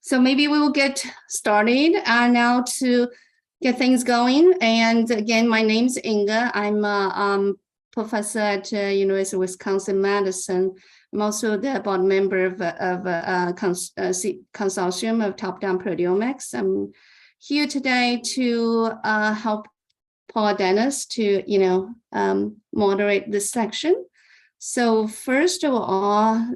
So maybe we will get started now to get things going. And again, my name's Inga. I'm a professor at University of Wisconsin-Madison. I'm also the board member of a consortium of top-down proteomics. I'm here today to help Paul Dennis to, moderate this section. So first of all,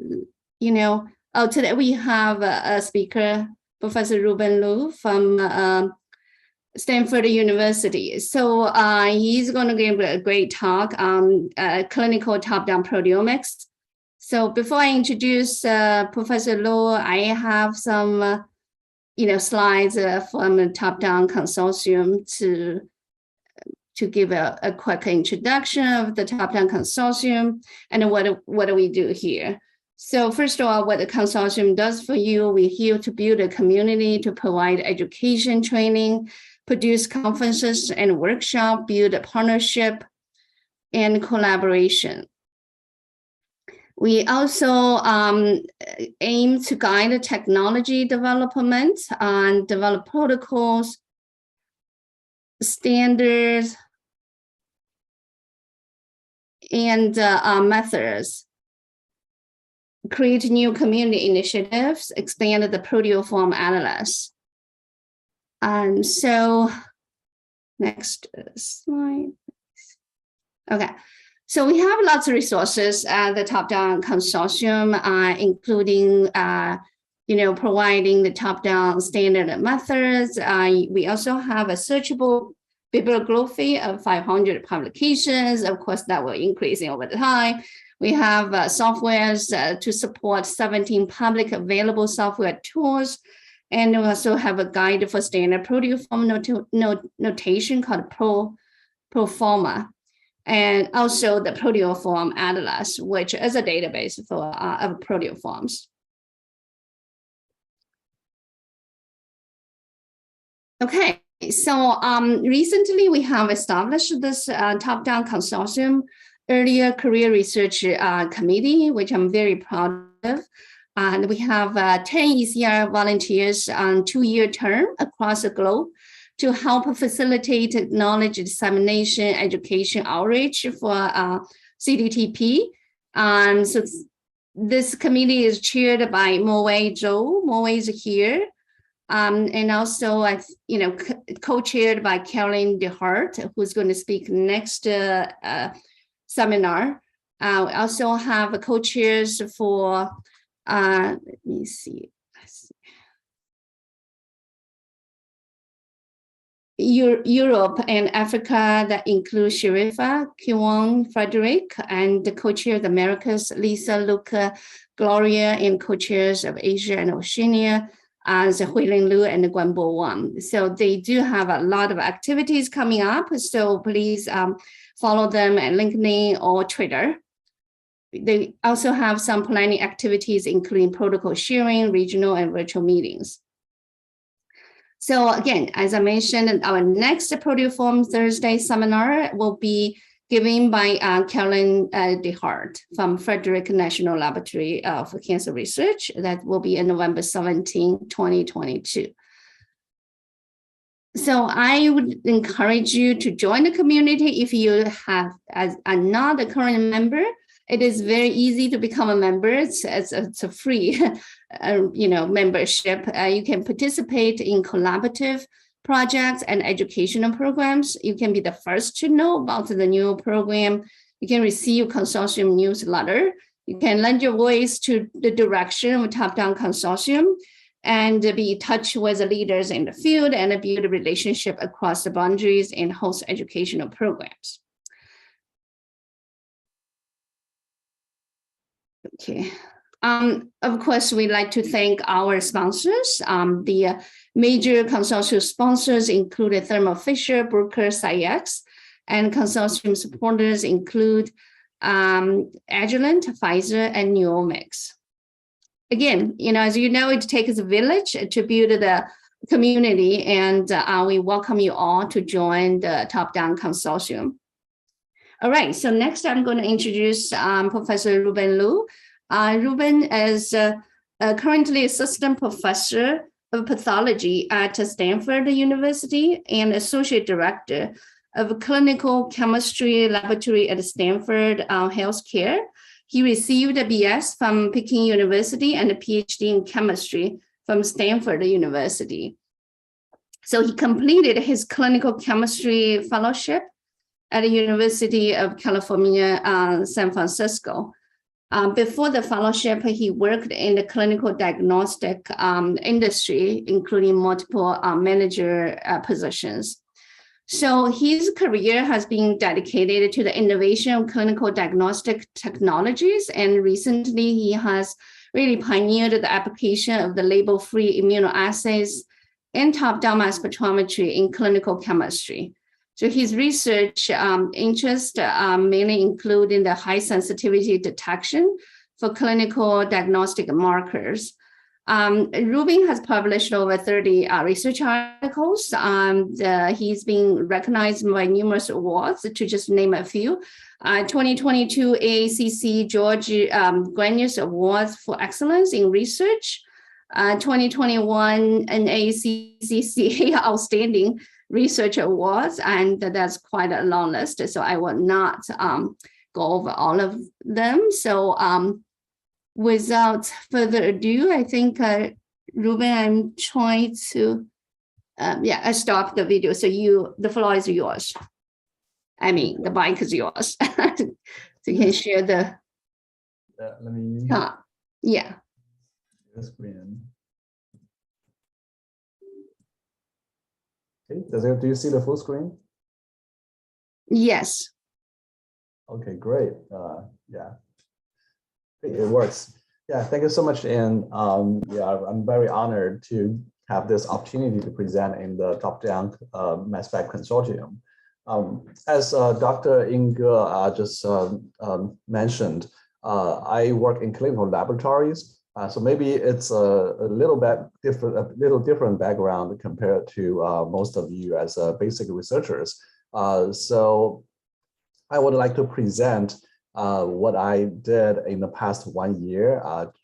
today we have a speaker, Professor Ruben Luo from Stanford University. So he's going to give a great talk on clinical top-down proteomics. So before I introduce Professor Luo, I have some, slides from the top-down consortium to give a quick introduction of the top-down consortium and what do we do here. So first of all, what the consortium does for you, we're here to build a community, to provide education training, produce conferences and workshops, build a partnership and collaboration. We also aim to guide the technology development and develop protocols, standards, and methods, create new community initiatives, expand the proteoform atlas. And so next slide. Okay, so we have lots of resources at the top-down consortium, including providing the top-down standard methods. We also have a searchable bibliography of 500 publications. Of course, that will increase over the time. We have softwares to support 17 public available software tools. And we also have a guide for standard proteoform notation called proforma. And also the proteoform atlas, which is a database for of proteoforms. Okay, so recently we have established this top-down consortium, earlier career research committee, which I'm very proud of. And we have 10 ECR volunteers on 2-year term across the globe to help facilitate knowledge dissemination, education outreach for CDTP. So this committee is chaired by Mo-Wei Zhou. Mo-Wei is here. And also, co-chaired by Carolyn DeHart, who's going to speak next seminar. We also have co-chairs for, let me see. Europe and Africa, that includes Sharifa, Kiwon, Frederick, and the co-chair of the Americas, Lisa, Luca, Gloria, and co-chairs of Asia and Oceania, as Ruben Luo and Guanbo Wang. So they do have a lot of activities coming up. So please follow them at LinkedIn or Twitter. They also have some planning activities, including protocol sharing, regional and virtual meetings. So again, as I mentioned, our next Proteoform Thursday seminar will be given by Carolyn DeHart from Frederick National Laboratory for Cancer Research. That will be on November 17, 2022. So I would encourage you to join the community if you are not a current member. It is very easy to become a member. It's a free, membership. You can participate in collaborative projects and educational programs. You can be the first to know about the new program. You can receive consortium newsletter. You can lend your voice to the direction of a top-down consortium and be in touch with the leaders in the field and build a relationship across the boundaries and host educational programs. Okay. Of course, we'd like to thank our sponsors. The major consortium sponsors include Thermo Fisher, Bruker, SciEx, and consortium supporters include Agilent, Pfizer, and Nuomics. Again, as you know, it takes a village to build the community, and we welcome you all to join the top-down consortium. All right, so next I'm going to introduce Professor Ruben Luo. Ruben is currently assistant professor of Pathology at Stanford University and Associate Director of Clinical Chemistry Laboratory at Stanford Healthcare. He received a BS from Peking University and a PhD in chemistry from Stanford University. So he completed his clinical chemistry fellowship at the University of California, San Francisco. Before the fellowship, he worked in the clinical diagnostic industry, including multiple manager positions. So his career has been dedicated to the innovation of clinical diagnostic technologies, and recently he has really pioneered the application of the label-free immunoassays and top-down mass spectrometry in clinical chemistry. So his research interests mainly include in the high sensitivity detection for clinical diagnostic markers. Ruben has published over 30 research articles. He's been recognized by numerous awards, to just name a few. 2022 AACC George Grenius Awards for Excellence in Research. 2021 NAACC Outstanding Research Awards, and that's quite a long list, so I will not go over all of them. So without further ado, I think, Ruben, I'm trying to, I stopped the video, so the floor is yours. I mean, the mic is yours. So you can share the, let me, yeah. The screen. Okay, do you see the full screen? Yes. Okay, great. Yeah, it works. Yeah, thank you so much. And yeah, I'm very honored to have this opportunity to present in the top-down mass spec consortium. As Dr. Inge just mentioned, I work in clinical laboratories. So maybe it's a little different background compared to most of you as basic researchers. So I would like to present what I did in the past 1 year,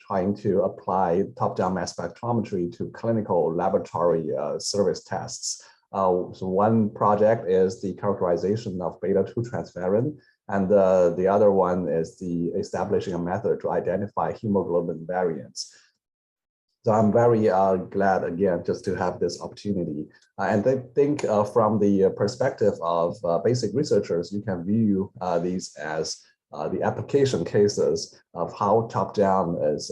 trying to apply top-down mass spectrometry to clinical laboratory service tests. So one project is the characterization of beta-2-Transferrin, and the other one is the establishing a method to identify hemoglobin variants. So I'm very glad, again, just to have this opportunity. And I think from the perspective of basic researchers, you can view these as the application cases of how top-down is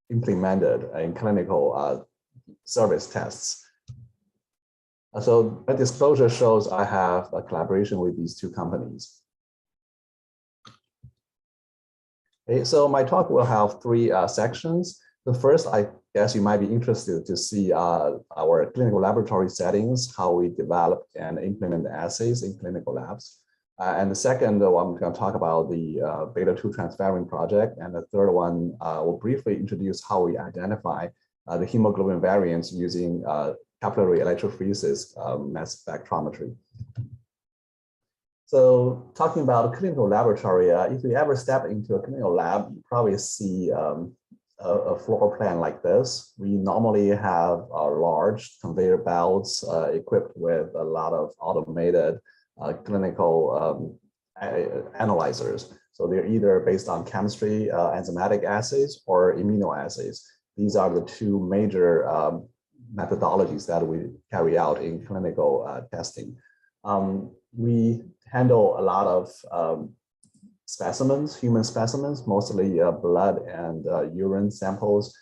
implemented in clinical service tests. So my disclosure shows I have a collaboration with these two companies. Okay, so my talk will have three sections. The first, I guess you might be interested to see our clinical laboratory settings, how we develop and implement the assays in clinical labs. And the second one, I'm going to talk about the beta-2-Transferrin project. And the third one will briefly introduce how we identify the hemoglobin variants using capillary electrophoresis mass spectrometry. So talking about a clinical laboratory, if you ever step into a clinical lab, you probably see a floor plan like this. We normally have large conveyor belts equipped with a lot of automated clinical analyzers. So they're either based on chemistry, enzymatic assays, or immunoassays. These are the two major methodologies that we carry out in clinical testing. We handle a lot of specimens, human specimens, mostly blood and urine samples.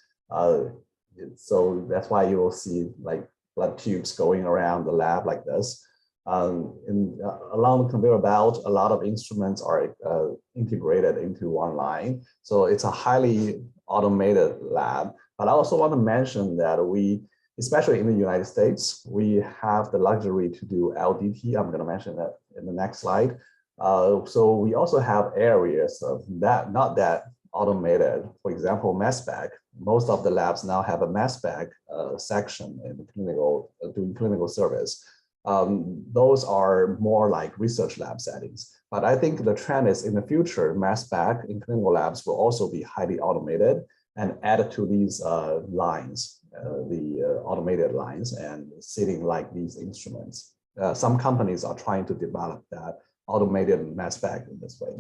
So that's why you will see like blood tubes going around the lab like this. Along the conveyor belt, a lot of instruments are integrated into one line. So it's a highly automated lab. But I also want to mention that we, especially in the United States, we have the luxury to do LDT. I'm going to mention that in the next slide. So we also have areas of that, not that automated. For example, mass spec. Most of the labs now have a mass spec section in the clinical, doing clinical service. Those are more like research lab settings. But I think the trend is in the future, mass spec in clinical labs will also be highly automated and added to these lines. automated lines and sitting like these instruments. Some companies are trying to develop that automated mass spec in this way.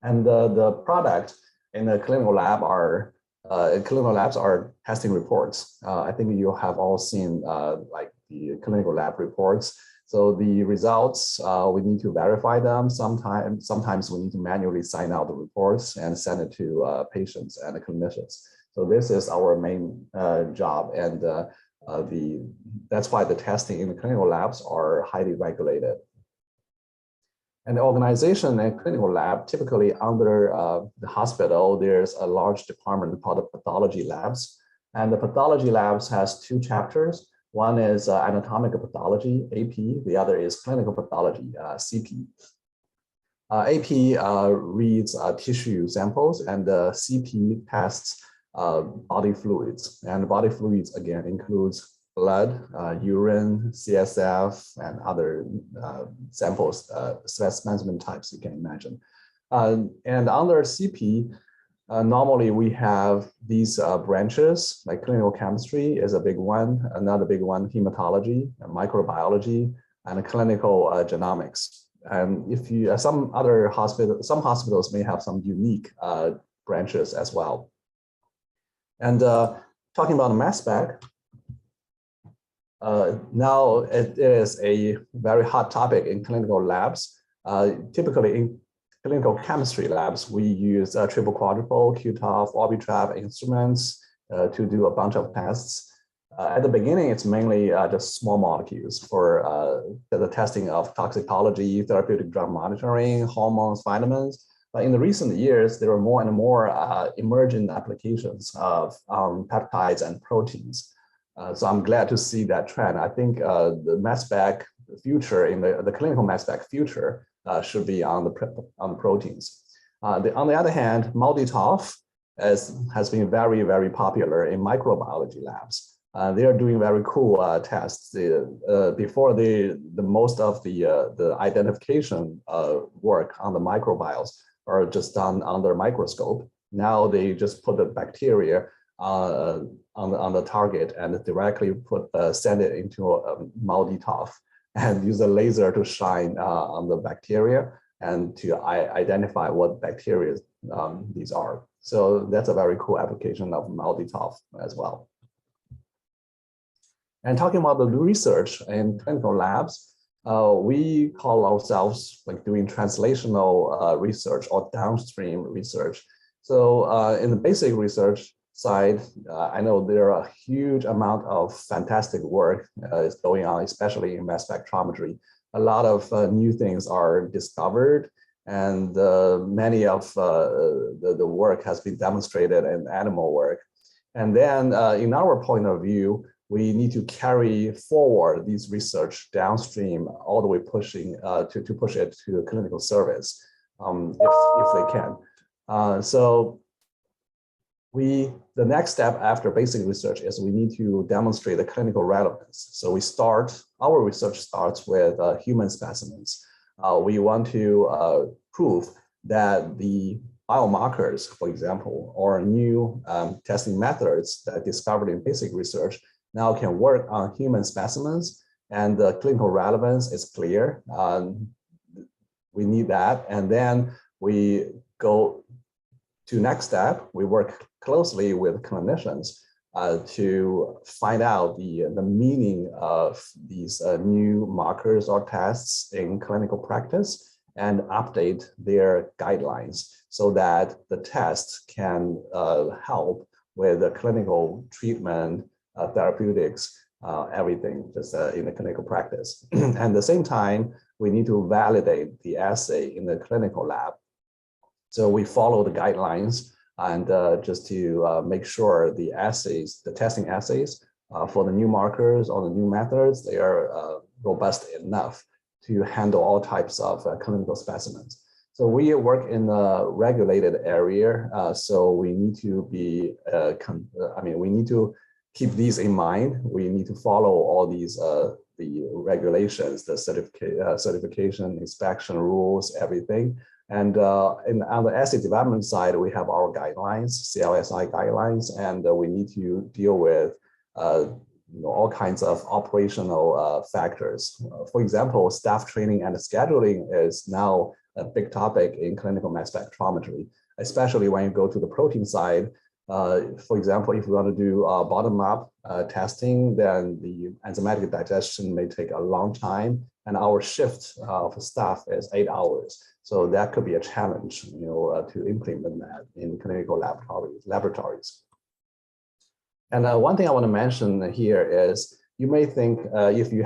And the product in the clinical lab are testing reports. I think you have all seen like the clinical lab reports. So the results, we need to verify them. Sometimes we need to manually sign out the reports and send it to patients and the clinicians. So this is our main job, and that's why the testing in the clinical labs are highly regulated. And the organization and clinical lab, typically under the hospital, there's a large department called the pathology labs. And the pathology labs has two chapters. One is anatomical pathology, AP. The other is clinical pathology, CP. AP reads tissue samples, and CP tests body fluids. And body fluids, again, includes blood, urine, CSF, and other samples, specimen types you can imagine. And under CP, normally we have these branches, like clinical chemistry is a big one, another big one, hematology, microbiology, and clinical genomics. And if you, some hospitals may have some unique branches as well. And talking about the mass spec, now it is a very hot topic in clinical labs. Typically in clinical chemistry labs, we use triple quadruple, QTOF, Orbitrap instruments to do a bunch of tests. At the beginning, it's mainly just small molecules for the testing of toxicology, therapeutic drug monitoring, hormones, vitamins. But in the recent years, there are more and more emerging applications of peptides and proteins. So I'm glad to see that trend. I think the mass spec future, in the clinical mass spec future, should be on the proteins. On the other hand, multi-TOF has been very, very popular in microbiology labs. They are doing very cool tests. Before the most of the identification work on the microbiomes are just done under microscope. Now they just put the bacteria on the target and directly send it into a multi-TOF and use a laser to shine on the bacteria and to identify what bacteria these are. So that's a very cool application of multi-TOF as well. And talking about the research in clinical labs, we call ourselves like doing translational research or downstream research. So in the basic research side, I know there are a huge amount of fantastic work is going on, especially in mass spectrometry. A lot of new things are discovered, and many of the work has been demonstrated in animal work. And then in our point of view, we need to carry forward these research downstream, all the way pushing to push it to clinical service, if they can. So the next step after basic research is we need to demonstrate the clinical relevance. So our research starts with human specimens. We want to prove that the biomarkers, for example, or new testing methods that are discovered in basic research now can work on human specimens, and the clinical relevance is clear. We need that, and then we go to next step. We work closely with clinicians to find out the meaning of these new markers or tests in clinical practice and update their guidelines so that the test can help with the clinical treatment, therapeutics, everything just in the clinical practice. And at the same time, we need to validate the assay in the clinical lab. So we follow the guidelines and just to make sure the assays, the testing assays for the new markers or the new methods, they are robust enough to handle all types of clinical specimens. So we work in a regulated area, so we need to be, we need to keep these in mind. We need to follow all these the regulations, the certification, inspection rules, everything. And on the assay development side, we have our guidelines, CLSI guidelines, and we need to deal with all kinds of operational factors. For example, staff training and scheduling is now a big topic in clinical mass spectrometry, especially when you go to the protein side. For example, if we want to do bottom-up testing, then the enzymatic digestion may take a long time, and our shift of staff is 8 hours. So that could be a challenge, to implement that in clinical laboratories. And one thing I want to mention here is you may think if you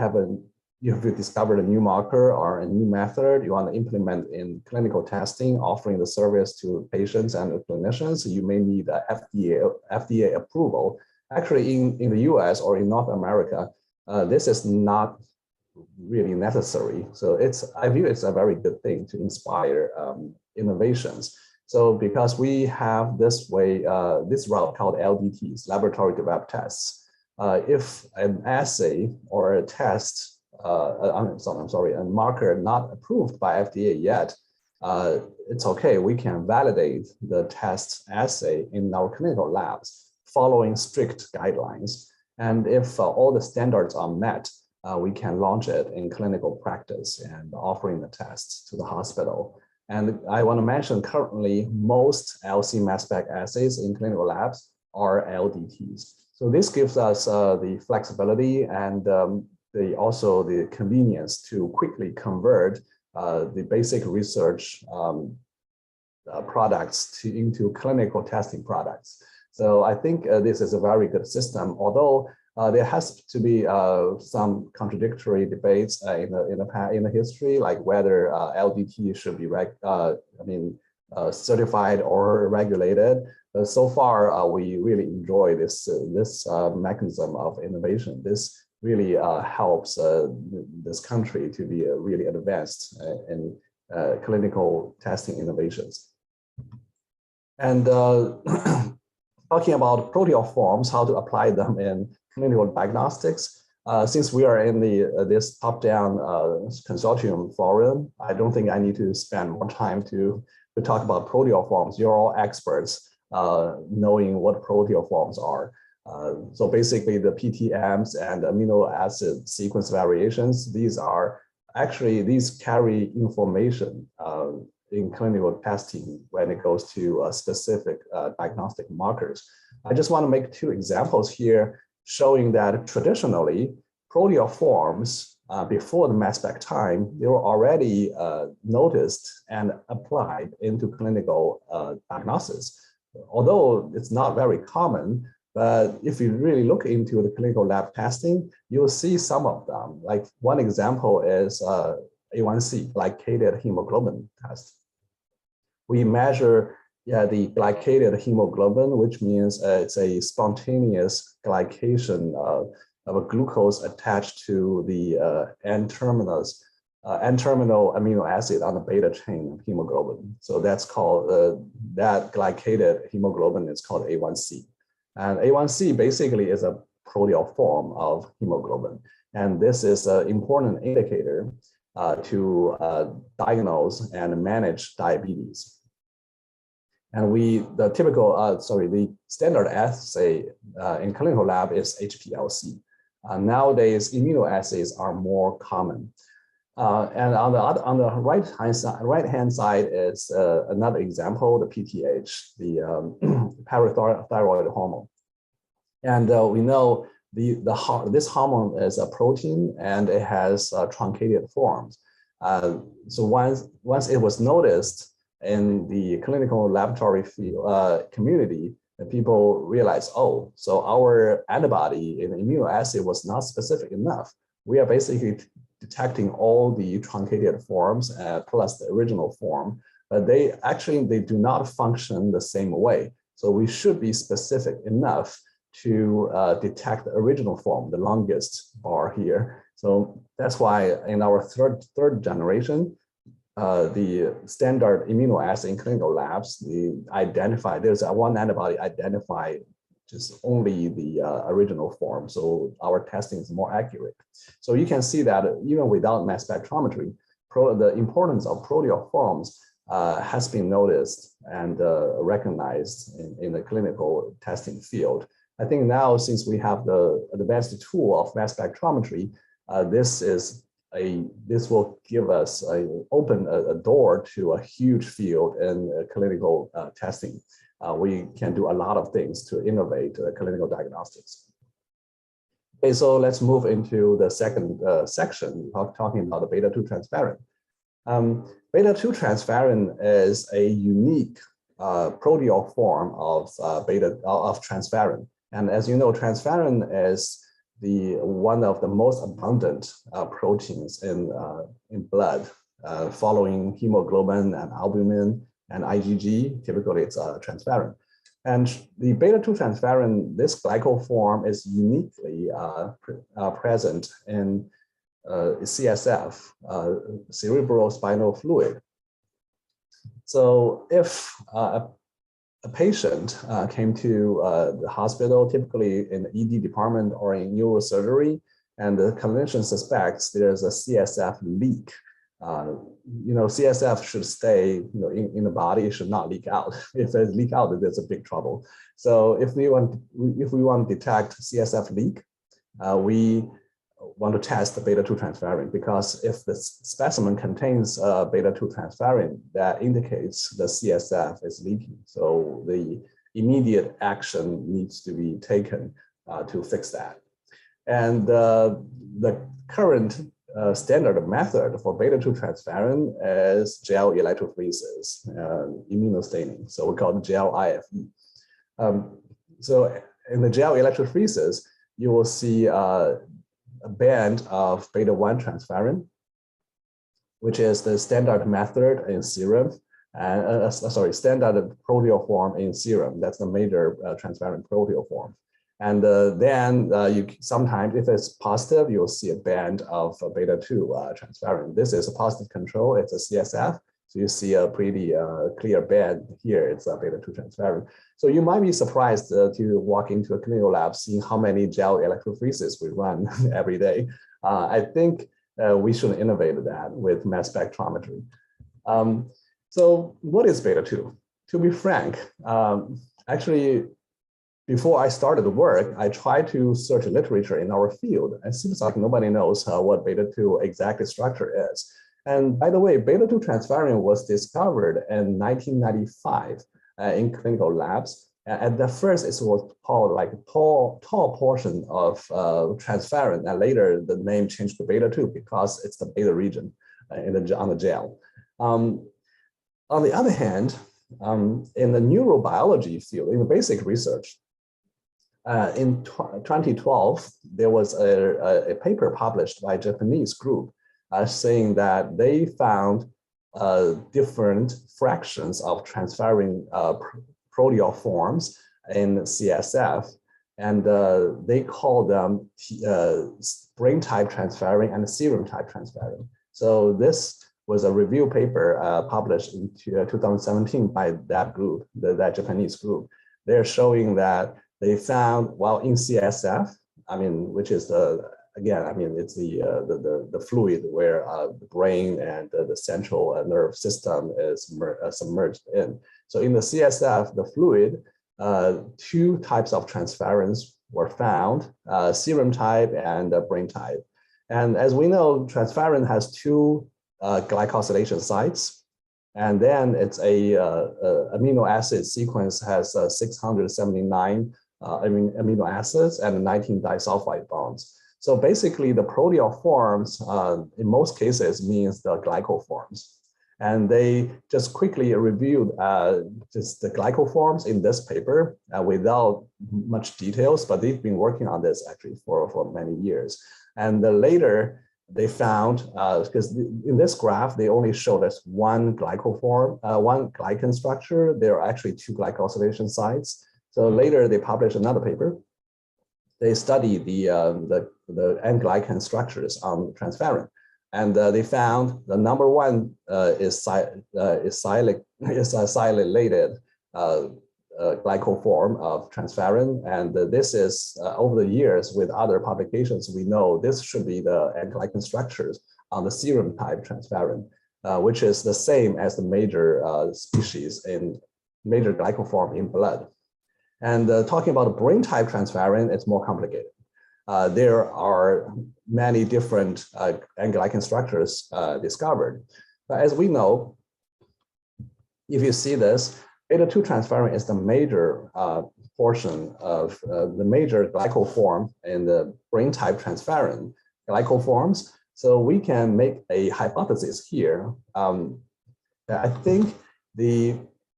discovered a new marker or a new method you want to implement in clinical testing, offering the service to patients and clinicians, you may need a FDA approval. Actually, in the US or in North America, this is not really necessary. So I view it's a very good thing to inspire innovations. So because we have this route called LDTs, laboratory developed tests. If an assay or a test, a marker not approved by FDA yet, it's okay. We can validate the test assay in our clinical labs following strict guidelines. And if all the standards are met, we can launch it in clinical practice and offering the tests to the hospital. And I want to mention currently most LC mass spec assays in clinical labs are LDTs. So this gives us the flexibility and also the convenience to quickly convert the basic research products into clinical testing products. So I think this is a very good system, although there has to be some contradictory debates in the history, like whether LDT should be certified or regulated. So far, we really enjoy this mechanism of innovation. This really helps this country to be really advanced in clinical testing innovations. And talking about proteoforms, how to apply them in clinical diagnostics. Since we are in this top-down consortium forum, I don't think I need to spend more time to talk about proteoforms. You're all experts knowing what proteoforms are. So basically the PTMs and amino acid sequence variations, these carry information in clinical testing when it goes to specific diagnostic markers. I just want to make two examples here showing that traditionally proteoforms before the mass spec time, they were already noticed and applied into clinical diagnosis. Although it's not very common, but if you really look into the clinical lab testing, you'll see some of them. Like one example is A1C, glycated hemoglobin test. We measure the glycated hemoglobin, which means it's a spontaneous glycation of a glucose attached to the N-terminal amino acid on the beta chain of hemoglobin. So that's called, that glycated hemoglobin is called A1C. And A1C basically is a proteoform of hemoglobin. And this is an important indicator to diagnose and manage diabetes. And the standard assay in clinical lab is HPLC. Nowadays, immunoassays are more common. And on the right-hand side is another example, the PTH, the parathyroid hormone. And we know this hormone is a protein and it has truncated forms. So once it was noticed in the clinical laboratory field, community, people realized, oh, so our antibody in the immunoassay was not specific enough. We are basically detecting all the truncated forms plus the original form, but they do not function the same way. So we should be specific enough to detect the original form, the longest bar here. So that's why in our third generation, the standard immunoassay in clinical labs, there's one antibody identified just only the original form. So our testing is more accurate. So you can see that even without mass spectrometry, the importance of proteoforms has been noticed and recognized in the clinical testing field. I think now, since we have the advanced tool of mass spectrometry, this will give us open a door to a huge field in clinical testing. We can do a lot of things to innovate clinical diagnostics. Okay, so let's move into the second section, talking about the beta-2-Transferrin. Beta-2-Transferrin is a unique proteoform of transferrin. And as you know, transferrin is one of the most abundant proteins in blood, following hemoglobin and albumin and IgG. Typically, it's transferrin. And the beta-2-Transferrin, this glycoform is uniquely present in CSF, cerebral spinal fluid. So if a patient came to the hospital, typically in the ED department or in neurosurgery, and the clinician suspects there's a CSF leak, CSF should stay in the body, it should not leak out. If it leak out, there's a big trouble. So if we want to detect CSF leak, we want to test the beta-2-Transferrin, because if the specimen contains beta-2-Transferrin, that indicates the CSF is leaking. So the immediate action needs to be taken to fix that. And the current standard method for beta-2-Transferrin is gel electrophoresis, immunostaining. So we call it gel IFE. So in the gel electrophoresis, you will see a band of beta-1-Transferrin, which is the standard method in serum, and standard proteoform in serum. That's the major transferrin proteoform. And then you sometimes, if it's positive, you'll see a band of beta-2-Transferrin. This is a positive control. It's a CSF. So you see a pretty clear band here. It's a beta-2-Transferrin. So you might be surprised to walk into a clinical lab seeing how many gel electrophoresis we run every day. I think we should innovate that with mass spectrometry. So what is beta-2? To be frank, actually, before I started the work, I tried to search literature in our field. It seems like nobody knows what beta-2 exact structure is. And by the way, beta-2-Transferrin was discovered in 1995 in clinical labs. At the first, it was called like a tall portion of transferrin, and later the name changed to beta-2 because it's the beta region on the gel. On the other hand, in the neurobiology field, in the basic research, in 2012, there was a paper published by a Japanese group saying that they found different fractions of transferrin proteoforms in CSF, and they call them brain type transferrin and serum type transferrin. So this was a review paper published in 2017 by that group, that Japanese group. They're showing that they found, well, in CSF, which is it's the fluid where the brain and the central nerve system is submerged in. So in the CSF, the fluid, two types of transferrins were found, serum type and brain type. And as we know, transferrin has two glycosylation sites, and then it's amino acid sequence has 679 amino acids and 19 disulfide bonds. So basically, the proteoforms, in most cases, means the glycoforms. And they just quickly reviewed just the glycoforms in this paper without much details, but they've been working on this actually for many years. And later, they found, because in this graph, they only showed us one glycoform, one glycan structure. There are actually two glycosylation sites. So later, they published another paper. They studied the N-glycan structures on transferrin, and they found the number one is silylated glycoform of transferrin, and this is over the years with other publications we know this should be the N-glycan structures on the serum type transferrin. which is the same as the major species in major glycoform in blood. And talking about the brain type transferrin, it's more complicated. There are many different glycan structures discovered. But as we know, if you see this, β2-Transferrin is the major portion of the major glycoform in the brain type transferrin glycoforms. So we can make a hypothesis here. I think the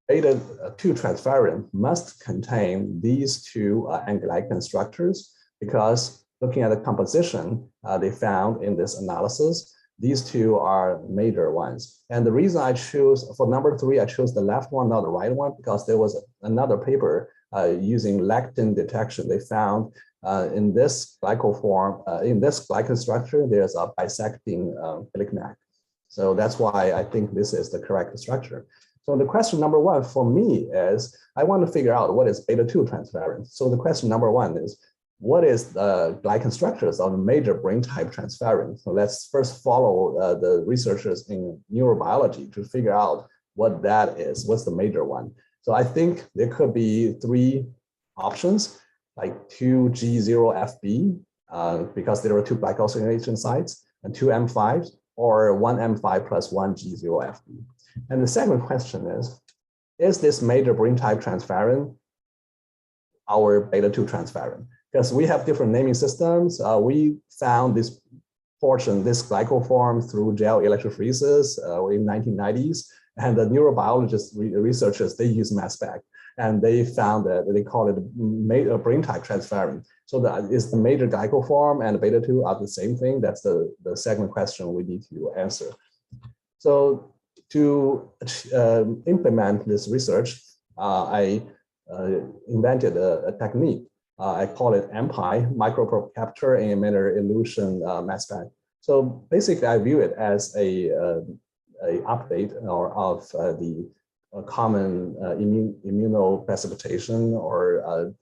β2-Transferrin must contain these two glycan structures, because looking at the composition they found in this analysis, these two are major ones. And the reason I choose, for number 3, I chose the left one, not the right one, because there was another paper using lectin detection. They found in this glycoform, in this glycan structure, there's a bisecting ligand. So that's why I think this is the correct structure. So the question number 1 for me is, I want to figure out what is β2-Transferrin. So the question number 1 is, what is the glycan structures of the major brain type transferrin? So let's first follow the researchers in neurobiology to figure out what that is. What's the major one? So I think there could be 3 options, like 2G0FB, because there are 2 glycosylation sites, and 2 M5s, or 1 M5 plus 1 G0FB. And the second question is this major brain type transferrin our beta-2-transferrin? Because we have different naming systems. We found this portion, this glycoform, through gel electrophoresis in 1990s. And the neurobiologists, researchers, they use mass spec. And they found that they call it brain type transferrin. So is the major glycoform and beta-2 are the same thing? That's the second question we need to answer. So to implement this research, I invented a technique. I call it MPI, microprobe capture and emitter illusion mass spec. So basically, I view it as a update of the common immunoprecipitation or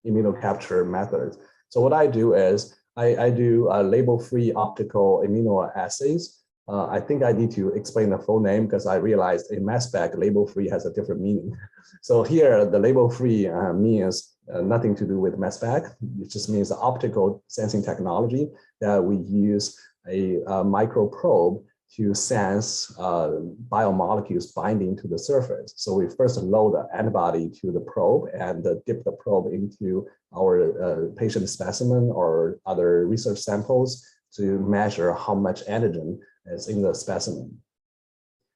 immunocapture methods. So what I do is I do label-free optical immunoassays. I think I need to explain the full name because I realized in mass spec, label-free has a different meaning. So here, the label-free means nothing to do with mass spec. It just means the optical sensing technology that we use a microprobe to sense biomolecules binding to the surface. So we first load the antibody to the probe and dip the probe into our patient specimen or other research samples to measure how much antigen is in the specimen.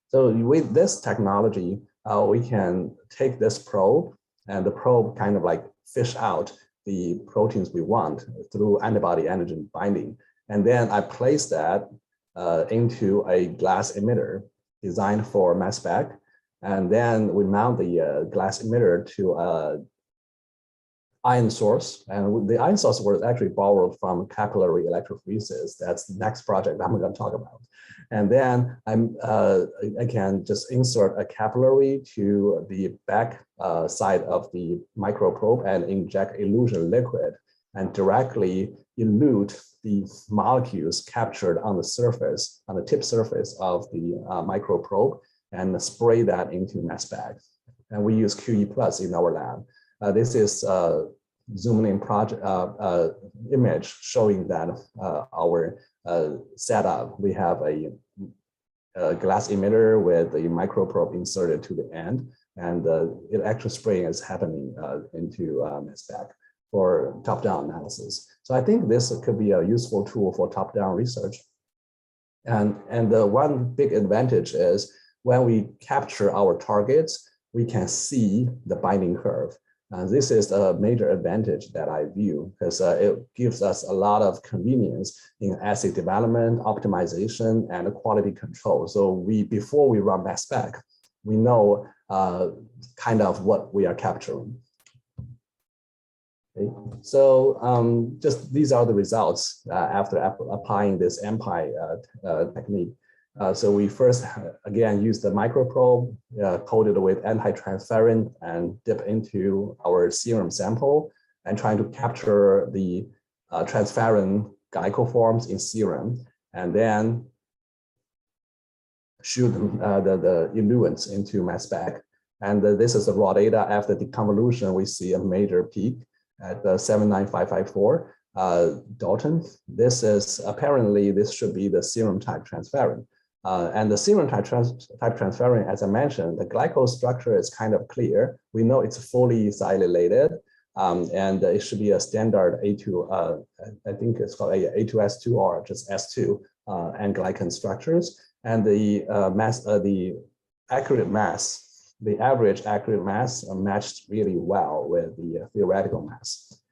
So with this technology, we can take this probe, and the probe kind of like fish out the proteins we want through antibody antigen binding. And then I place that into a glass emitter designed for mass spec. And then we mount the glass emitter to an ion source. And the ion source was actually borrowed from capillary electrophoresis. That's the next project I'm going to talk about. And then I can just insert a capillary to the back side of the microprobe and inject illusion liquid and directly elute the molecules captured on the surface, on the tip surface of the microprobe, and spray that into mass spec. And we use QE Plus in our lab. This is a zoomed in project image showing that our setup. We have a glass emitter with a microprobe inserted to the end, and actual spraying is happening into mass spec for top-down analysis. So I think this could be a useful tool for top-down research. And the one big advantage is when we capture our targets, we can see the binding curve. This is a major advantage that I view because it gives us a lot of convenience in assay development, optimization, and quality control. So before we run mass spec, we know kind of what we are capturing. Okay. So just these are the results after applying this MPI technique. So we first, again, use the microprobe coated with anti-transferrin and dip into our serum sample and trying to capture the transferrin glycoforms in serum. And then shoot the eluents into mass spec. And this is the raw data. After deconvolution, we see a major peak at 79554 Dalton. This is apparently, this should be the serum type transferrin. And the serum type transferrin, as I mentioned, the glycol structure is kind of clear. We know it's fully sialylated, and it should be a standard A2, I think it's called A2S2 or just S2 and glycan structures. And the the accurate mass, the average accurate mass matched really well with the theoretical mass.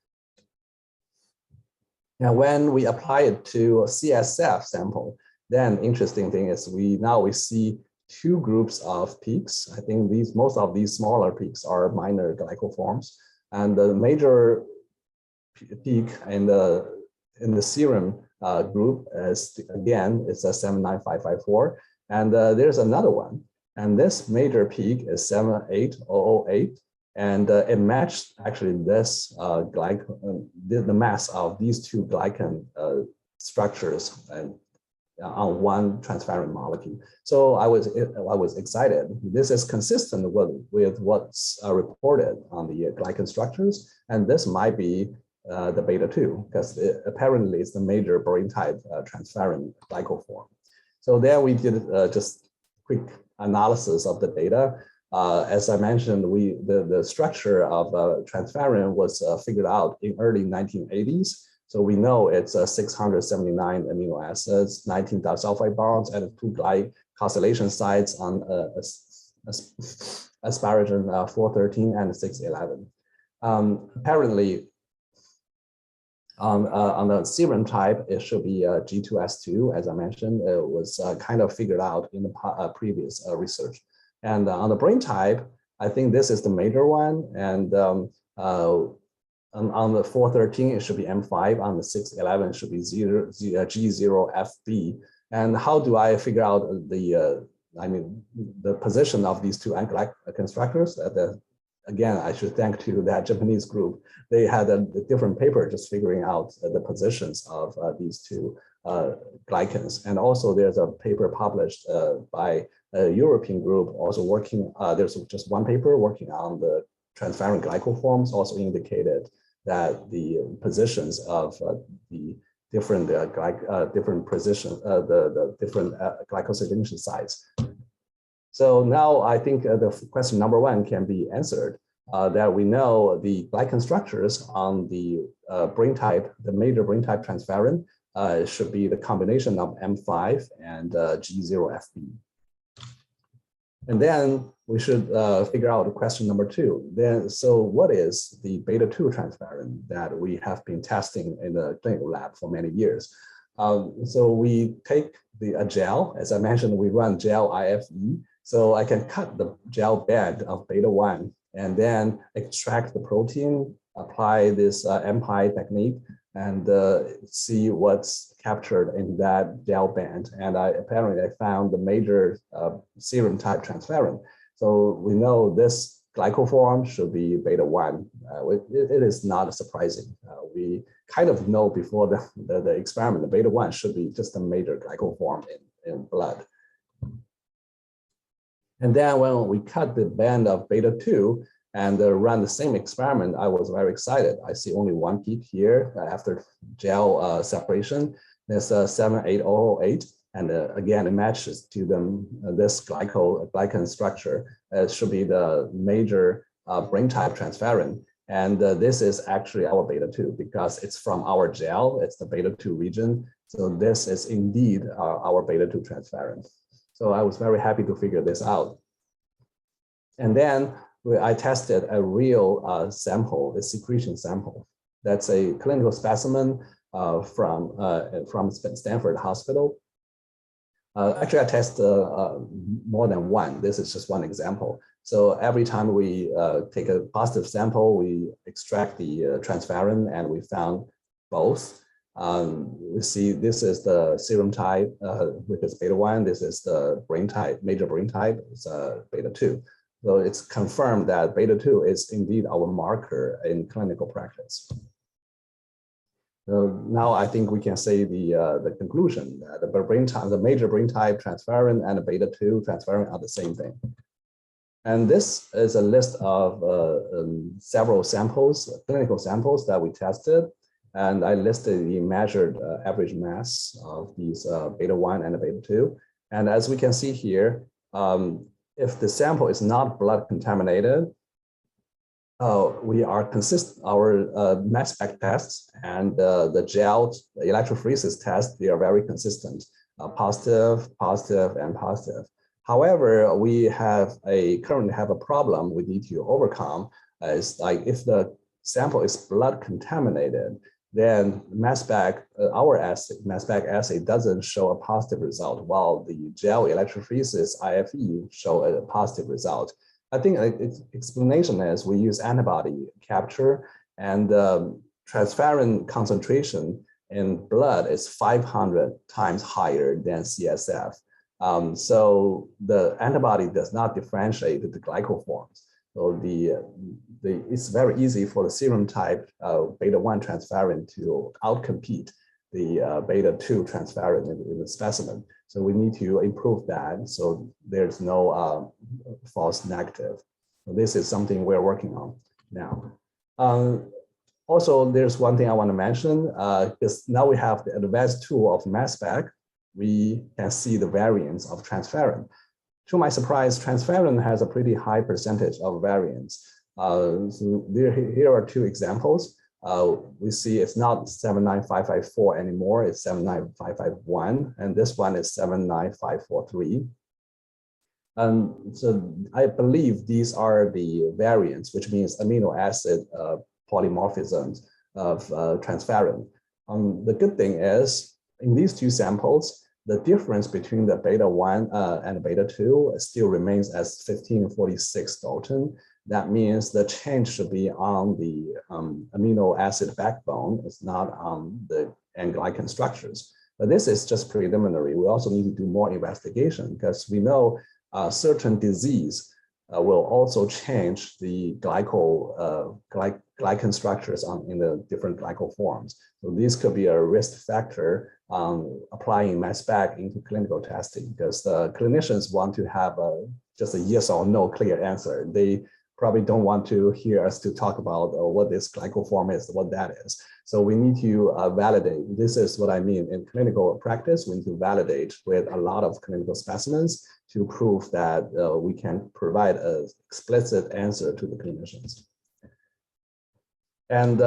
Now, when we apply it to a CSF sample, then interesting thing is we see two groups of peaks. I think most of these smaller peaks are minor glycoforms, and the major peak in the serum group is, again, it's a 79554, and there's another one, and this major peak is 78008, and it matched actually this the mass of these two glycan structures and on one transferrin molecule. So I was excited. This is consistent with what's reported on the glycan structures, and this might be the beta-2, because apparently it's the major brain type transferrin glycoform. So there we did just quick analysis of the data. As I mentioned, the structure of transferrin was figured out in early 1980s. So we know it's 679 amino acids, 19 disulfide bonds, and 2 glycosylation sites on asparagine 413 and 611. Apparently, on the serum type, it should be G2S2, as I mentioned. It was kind of figured out in the previous research. And on the brain type, I think this is the major one. And on the 413, it should be M5. On the 611, it should be G0FB. And how do I figure out the position of these two constructors? Again, I should thank to that Japanese group. They had a different paper just figuring out the positions of these two glycans. And also there's a paper published by a European group also working, there's just one paper working on the transferrin glycoforms, also indicated that the positions of the different different positions, the different glycosylation sites. So now I think the question number one can be answered, that we know the glycan structures on the brain type, the major brain type transferrin, should be the combination of M5 and G0FB. And then we should figure out question number two. Then, so what is the beta-2 transferrin that we have been testing in the clinical lab for many years? So we take a gel, as I mentioned, we run gel IFE. So I can cut the gel bed of beta-1 and then extract the protein, apply this MPI technique, and see what's captured in that gel band. And apparently I found the major serum type transferrin. So we know this glycoform should be beta-1. It is not surprising. We kind of know before the experiment, the beta-1 should be just a major glycoform in blood. And then when we cut the band of beta-2 and run the same experiment, I was very excited. I see only one peak here after gel separation. There's 78008, and again, it matches to this glycan structure. It should be the major brain type transferrin. And this is actually our beta-2 because it's from our gel, it's the beta-2 region. So this is indeed our beta-2 transferrin. So I was very happy to figure this out. And then I tested a real sample, a secretion sample. That's a clinical specimen from Stanford Hospital. Actually, I test more than one. This is just one example. So every time we take a positive sample, we extract the transferrin, and we found both. We see this is the serum type, which is beta-1. This is the brain type, major brain type, it's beta-2. So it's confirmed that beta-2 is indeed our marker in clinical practice. Now I think we can say the conclusion that the major brain type transferrin and the beta-2 transferrin are the same thing. And this is a list of several samples, clinical samples that we tested. And I listed the measured average mass of these beta-1 and the beta-2. And as we can see here, if the sample is not blood contaminated, we are consistent. Our mass spec tests and the gel electrophoresis test, they are very consistent, positive, positive, and positive. However, we currently have a problem we need to overcome. Is like if the sample is blood contaminated, then mass spec, mass spec assay doesn't show a positive result, while the gel electrophoresis IFE show a positive result. I think its explanation is we use antibody capture, and transferrin concentration in blood is 500 times higher than CSF. So the antibody does not differentiate the glycoforms. So it's very easy for the serum type beta-1 transferrin to outcompete the beta-2 transferrin in the specimen. So we need to improve that so there's no false negative. So this is something we're working on now. Also, there's one thing I want to mention, because now we have the advanced tool of mass spec, we can see the variance of transferrin. To my surprise, transferrin has a pretty high percentage of variance. So here are two examples. We see it's not 79554 anymore, it's 79551, and this one is 79543. So I believe these are the variants, which means amino acid polymorphisms of transferrin. The good thing is, in these two samples, the difference between the beta-1 and beta-2 still remains as 1546 Dalton. That means the change should be on the amino acid backbone. It's not on the glycan structures. But this is just preliminary. We also need to do more investigation because we know certain disease will also change the glycan structures in the different glycoforms. So this could be a risk factor applying mass spec into clinical testing, because the clinicians want to have just a yes or no clear answer. They probably don't want to hear us to talk about what this glycoform is, what that is. So we need to validate. This is what I mean in clinical practice. We need to validate with a lot of clinical specimens to prove that we can provide an explicit answer to the clinicians. And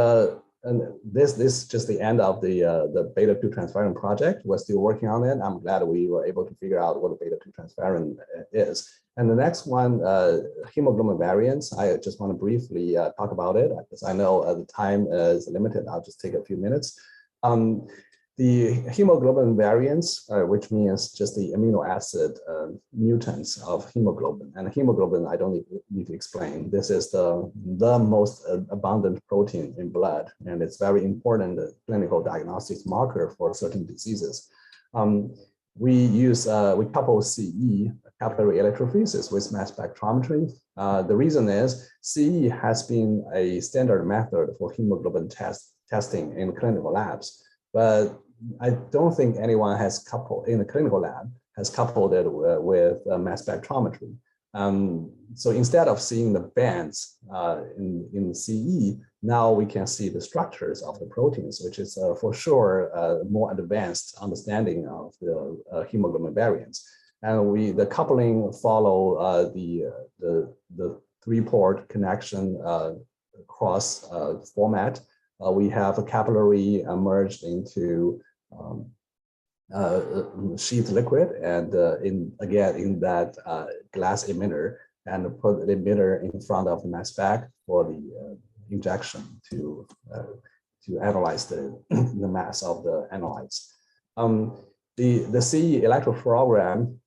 this is just the end of the beta-2 transferrin project. We're still working on it. I'm glad we were able to figure out what the beta-2 transferrin is. And the next one, hemoglobin variants. I just want to briefly talk about it because I know the time is limited. I'll just take a few minutes. The hemoglobin variants, which means just the amino acid mutants of hemoglobin. And hemoglobin, I don't need to explain. This is the most abundant protein in blood, and it's very important clinical diagnostics marker for certain diseases. We couple CE, capillary electrophoresis, with mass spectrometry. The reason is CE has been a standard method for hemoglobin testing in clinical labs, but I don't think anyone has coupled in the clinical lab has coupled it with mass spectrometry. So instead of seeing the bands in CE, now we can see the structures of the proteins, which is for sure a more advanced understanding of the hemoglobin variants. And the coupling follow the three-port connection cross format. We have a capillary merged into sheath liquid, and in that glass emitter, and put the emitter in front of the mass spec for the injection to analyze the mass of the analytes. The CE electrophoregram,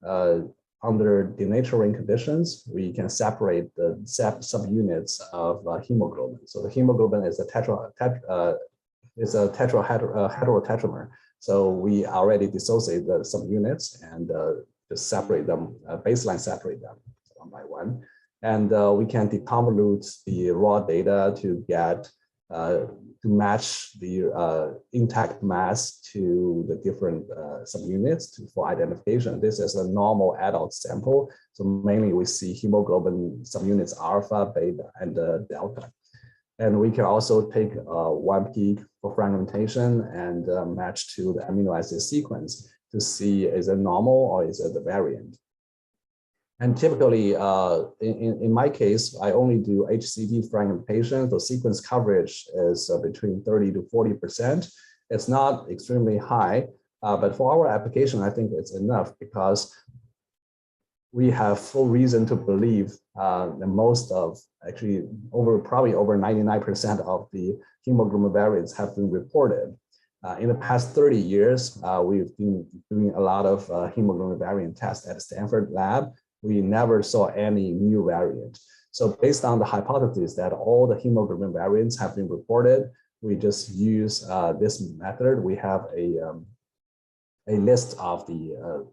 under denaturing conditions, we can separate the subunits of hemoglobin. So the hemoglobin is a heterotetramer. So we already dissociate the subunits and just separate them, baseline separate them one by one. And we can deconvolute the raw data to get to match the intact mass to the different subunits for identification. This is a normal adult sample. So mainly we see hemoglobin subunits alpha, beta, and delta. And we can also take one peak for fragmentation and match to the amino acid sequence to see is it normal or is it the variant. And typically, in my case, I only do HCT fragmentation. So sequence coverage is between 30 to 40%. It's not extremely high, but for our application, I think it's enough because we have full reason to believe that most of, actually probably over 99% of the hemoglobin variants have been reported. In the past 30 years, we've been doing a lot of hemoglobin variant tests at Stanford lab. We never saw any new variant. So based on the hypothesis that all the hemoglobin variants have been reported, we just use this method. We have a list of the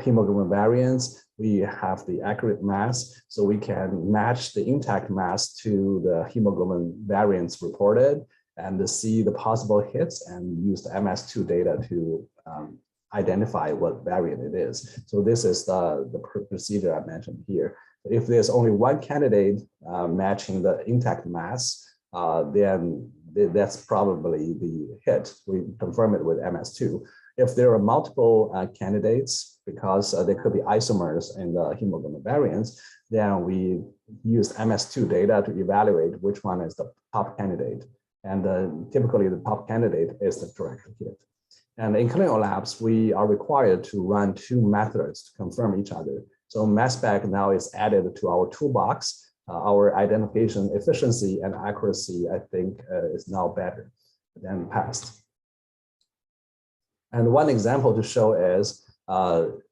hemoglobin variants. We have the accurate mass, so we can match the intact mass to the hemoglobin variants reported and see the possible hits and use the MS2 data to identify what variant it is. So this is the procedure I mentioned here. If there's only one candidate matching the intact mass, then that's probably the hit. We confirm it with MS2. If there are multiple candidates, because there could be isomers in the hemoglobin variants, then we use MS2 data to evaluate which one is the top candidate. And typically the top candidate is the direct hit. And in clinical labs, we are required to run two methods to confirm each other. So mass spec now is added to our toolbox. Our identification efficiency and accuracy, I think, is now better than past. And one example to show is,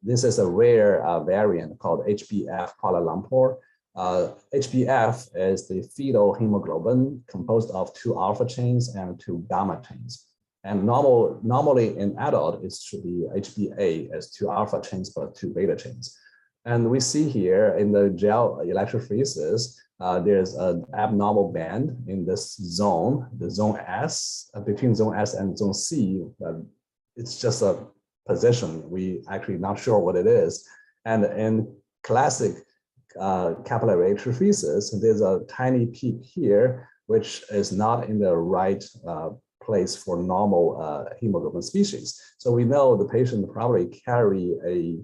this is a rare variant called HbF Kuala Lumpur. HbF is the fetal hemoglobin composed of 2 alpha chains and 2 gamma chains. And normally in adult, it should be HbA as 2 alpha chains plus 2 beta chains. And we see here in the gel electrophoresis, there's an abnormal band in this zone, the zone S, between zone S and zone C. It's just a position. We actually not sure what it is. And in classic capillary electrophoresis, there's a tiny peak here, which is not in the right place for normal hemoglobin species. So we know the patient probably carry a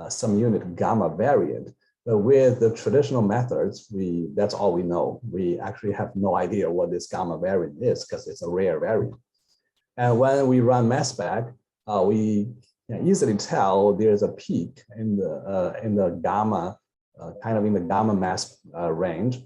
subunit gamma variant, but with the traditional methods, that's all we know. We actually have no idea what this gamma variant is because it's a rare variant. And when we run mass spec, we can easily tell there's a peak in the gamma, kind of in the gamma mass range.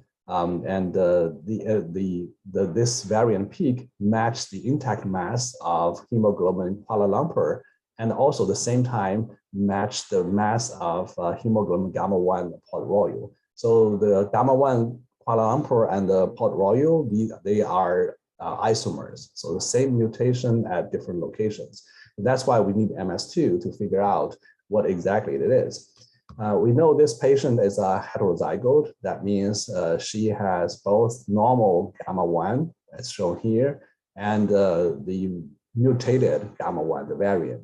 This variant peak matched the intact mass of hemoglobin Kuala Lumpur, and also the same time matched the mass of hemoglobin gamma 1 Port Royal. So the gamma 1 Kuala Lumpur and the Port Royal, they are isomers. So the same mutation at different locations. That's why we need MS2 to figure out what exactly it is. We know this patient is a heterozygote. That means she has both normal gamma 1, as shown here, and the mutated gamma 1, the variant.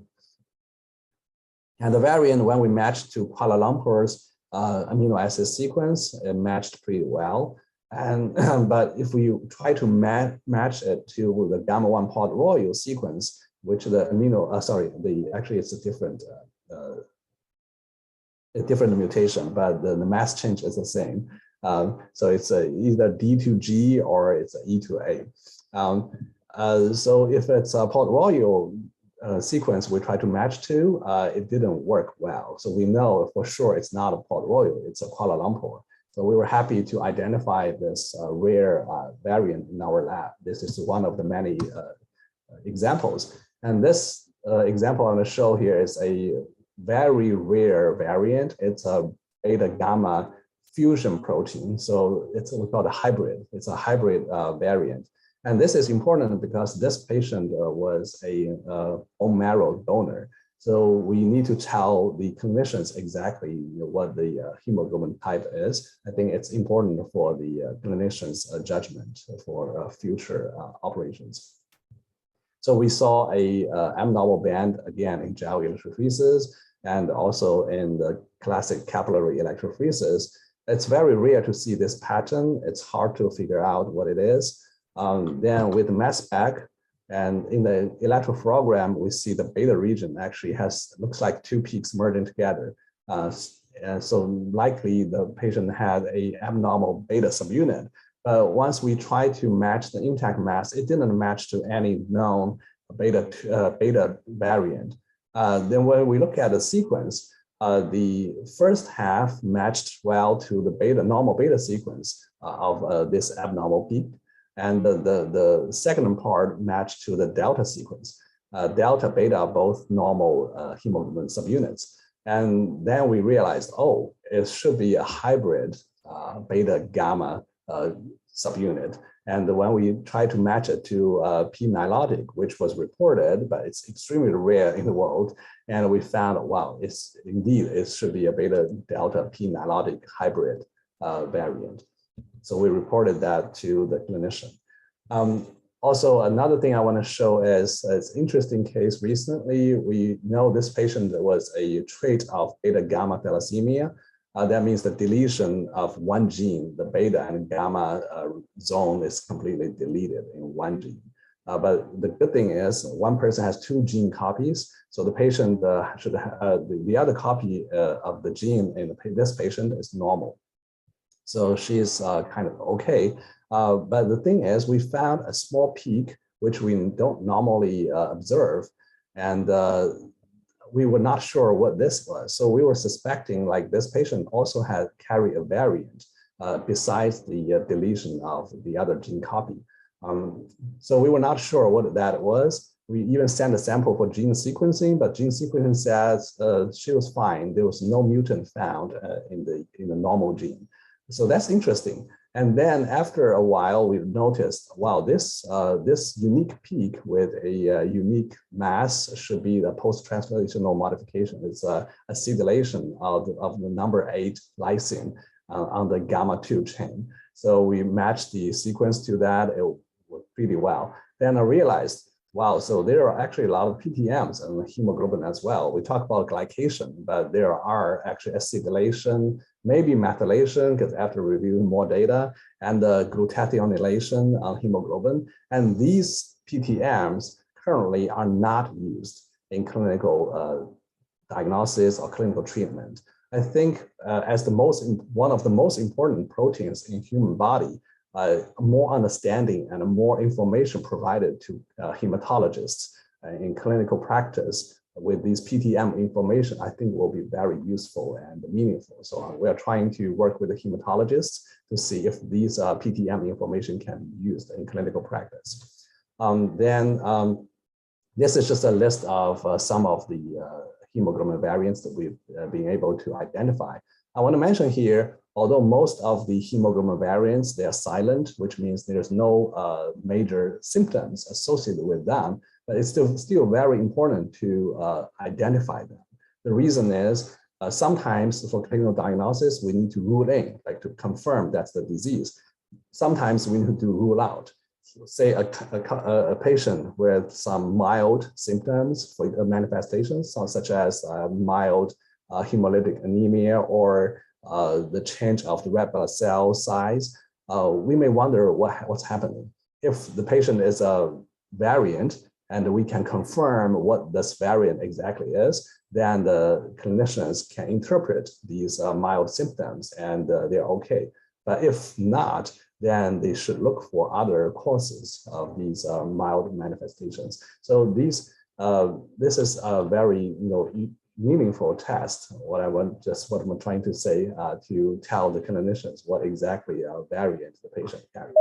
And the variant, when we matched to Kuala Lumpur's amino acid sequence, it matched pretty well. And but if we try to match it to the gamma 1 Port Royal sequence, which the amino, actually it's a different mutation, but the mass change is the same. So it's either D to G or it's E to A. So if it's a Port Royal sequence we try to match to, it didn't work well. So we know for sure it's not a Port Royal, it's a Kuala Lumpur. So we were happy to identify this rare variant in our lab. This is one of the many examples. And this example on the show here is a very rare variant. It's a beta gamma fusion protein. So it's what we call a hybrid. It's a hybrid variant. And this is important because this patient was a bone marrow donor. So we need to tell the clinicians exactly what the hemoglobin type is. I think it's important for the clinicians' judgment for future operations. So we saw a abnormal band again in gel electrophoresis and also in the classic capillary electrophoresis. It's very rare to see this pattern. It's hard to figure out what it is. Then with mass spec, and in the electrophoregram, we see the beta region actually looks like two peaks merging together. And so likely the patient had a abnormal beta subunit. But once we tried to match the intact mass, it didn't match to any known beta variant. Then when we look at the sequence, the first half matched well to the normal beta sequence of this abnormal peak. And the second part matched to the delta sequence. Delta, beta are both normal hemoglobin subunits. And then we realized, oh, it should be a hybrid beta gamma subunit. And when we tried to match it to P nilotic, which was reported, but it's extremely rare in the world, and we found, wow, it should be a beta delta P nilotic hybrid variant. So we reported that to the clinician. Also, another thing I want to show is an interesting case recently. We know this patient was a trait of beta gamma thalassemia. That means the deletion of one gene, the beta and gamma zone is completely deleted in one gene. But the good thing is one person has two gene copies. So the patient should have the other copy of the gene in this patient is normal. So she's kind of okay. But the thing is, we found a small peak, which we don't normally observe. And we were not sure what this was. So we were suspecting like this patient also had carried a variant besides the deletion of the other gene copy. So we were not sure what that was. We even sent a sample for gene sequencing, but gene sequencing says she was fine. There was no mutant found in the normal gene. So that's interesting. And then after a while, we noticed, wow, this unique peak with a unique mass should be the post-translational modification. It's a acetylation of the number 8 lysine on the gamma-2 chain. So we matched the sequence to that. It worked pretty well. Then I realized, wow, so there are actually a lot of PTMs in hemoglobin as well. We talk about glycation, but there are actually acetylation, maybe methylation, because after reviewing more data, and glutathione on hemoglobin. And these PTMs currently are not used in clinical diagnosis or clinical treatment. I think as one of the most important proteins in human body, more understanding and more information provided to hematologists in clinical practice with these PTM information, I think will be very useful and meaningful. So we are trying to work with the hematologists to see if these PTM information can be used in clinical practice. This is just a list of some of the hemoglobin variants that we've been able to identify. I want to mention here, although most of the hemoglobin variants, they are silent, which means there's no major symptoms associated with them, but it's still very important to identify them. The reason is sometimes for clinical diagnosis, we need to rule in, like to confirm that's the disease. Sometimes we need to rule out. Say a patient with some mild symptoms for manifestations, such as mild hemolytic anemia or the change of the red blood cell size, we may wonder what's happening. If the patient is a variant and we can confirm what this variant exactly is, then the clinicians can interpret these mild symptoms and they're okay. But if not, then they should look for other causes of these mild manifestations. So this is a very meaningful test. What I'm trying to say to tell the clinicians what exactly variant the patient carries.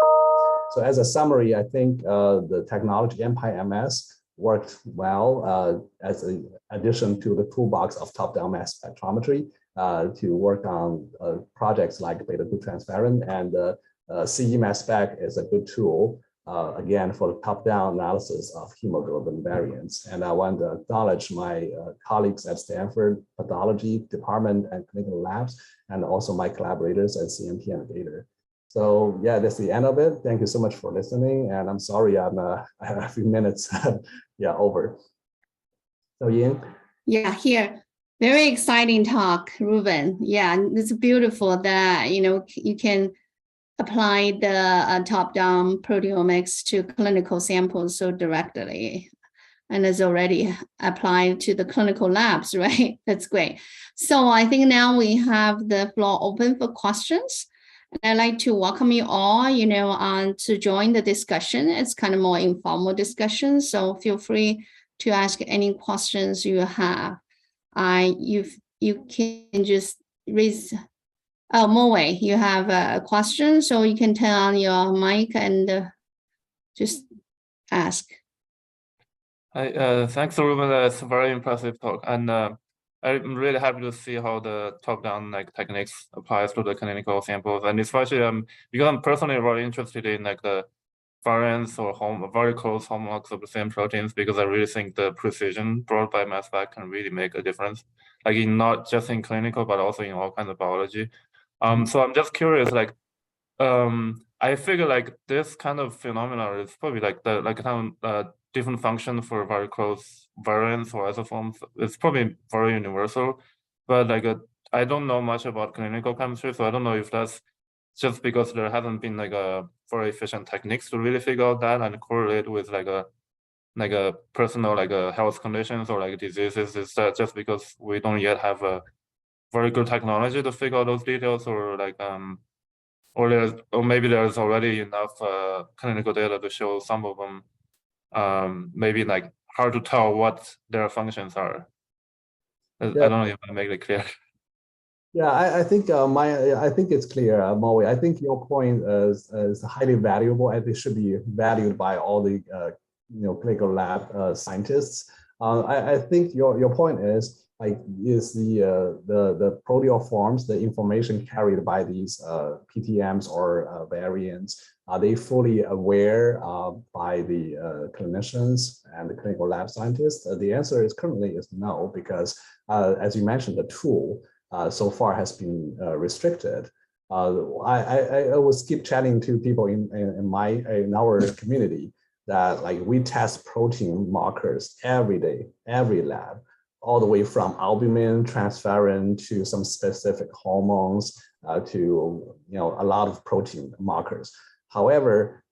So as a summary, I think the technology MPI-MS worked well as an addition to the toolbox of top-down mass spectrometry to work on projects like β2-Transferrin, and CE mass spec is a good tool again, for the top-down analysis of hemoglobin variants. And I want to acknowledge my colleagues at Stanford Pathology Department and Clinical Labs, and also my collaborators at CMP and Gator. So yeah, that's the end of it. Thank you so much for listening. And I'm sorry I'm I have a few minutes over. So Ying? Yeah, here. Very exciting talk, Ruben. Yeah, it's beautiful that, you can apply the top-down proteomics to clinical samples so directly. And it's already applied to the clinical labs, right? That's great. So I think now we have the floor open for questions. And I'd like to welcome you all, to join the discussion. It's kind of more informal discussion, so feel free to ask any questions you have. You can just raise. Oh, Moe, you have a question, so you can turn on your mic and just ask. Hi, thanks, Ruben. It's a very impressive talk, and I'm really happy to see how the top-down techniques applies to the clinical samples, and especially because I'm personally very interested in the variants or very close homologs of the same proteins, because I really think the precision brought by mass spec can really make a difference, not just in clinical but also in all kinds of biology. So I'm just curious, I figure this kind of phenomenon is probably different function for very close variants or isoforms. It's probably very universal, but I don't know much about clinical chemistry, so I don't know if that's just because there hasn't been a very efficient techniques to really figure out that and correlate with a personal health conditions or diseases. Is that just because we don't yet have a very good technology to figure out those details, or or maybe there's already enough clinical data to show some of them maybe hard to tell what their functions are. Yeah. I don't know if I make it clear. Yeah, I think I think it's clear, Moe. I think your point is highly valuable, and it should be valued by all the clinical lab scientists. I think your point is the proteoforms, the information carried by these PTMs or variants, are they fully aware by the clinicians and the clinical lab scientists? The answer is currently is no, because as you mentioned, the tool so far has been restricted. I always keep chatting to people in our community that we test protein markers every day, every lab, all the way from albumin, transferrin to some specific hormones to a lot of protein markers. However,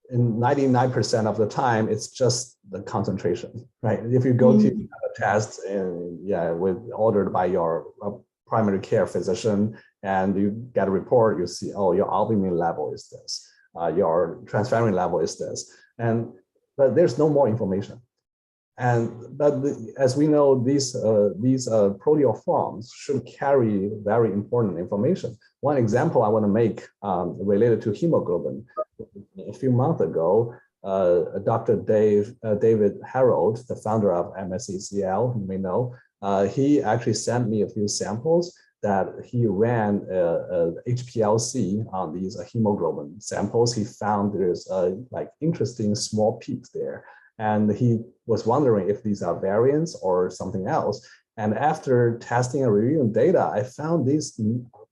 in 99% of the time, it's just the concentration, right? If you go to a test ordered by your primary care physician and you get a report, you see, oh, your albumin level is this, your transferrin level is this, but there's no more information. But as we know, these proteoforms should carry very important information. One example I want to make related to hemoglobin. A few months ago, Dr. David Harold, the founder of MSECL, you may know, he actually sent me a few samples that he ran HPLC on these hemoglobin samples. He found there's interesting small peaks there. And he was wondering if these are variants or something else. And after testing and reviewing data, I found these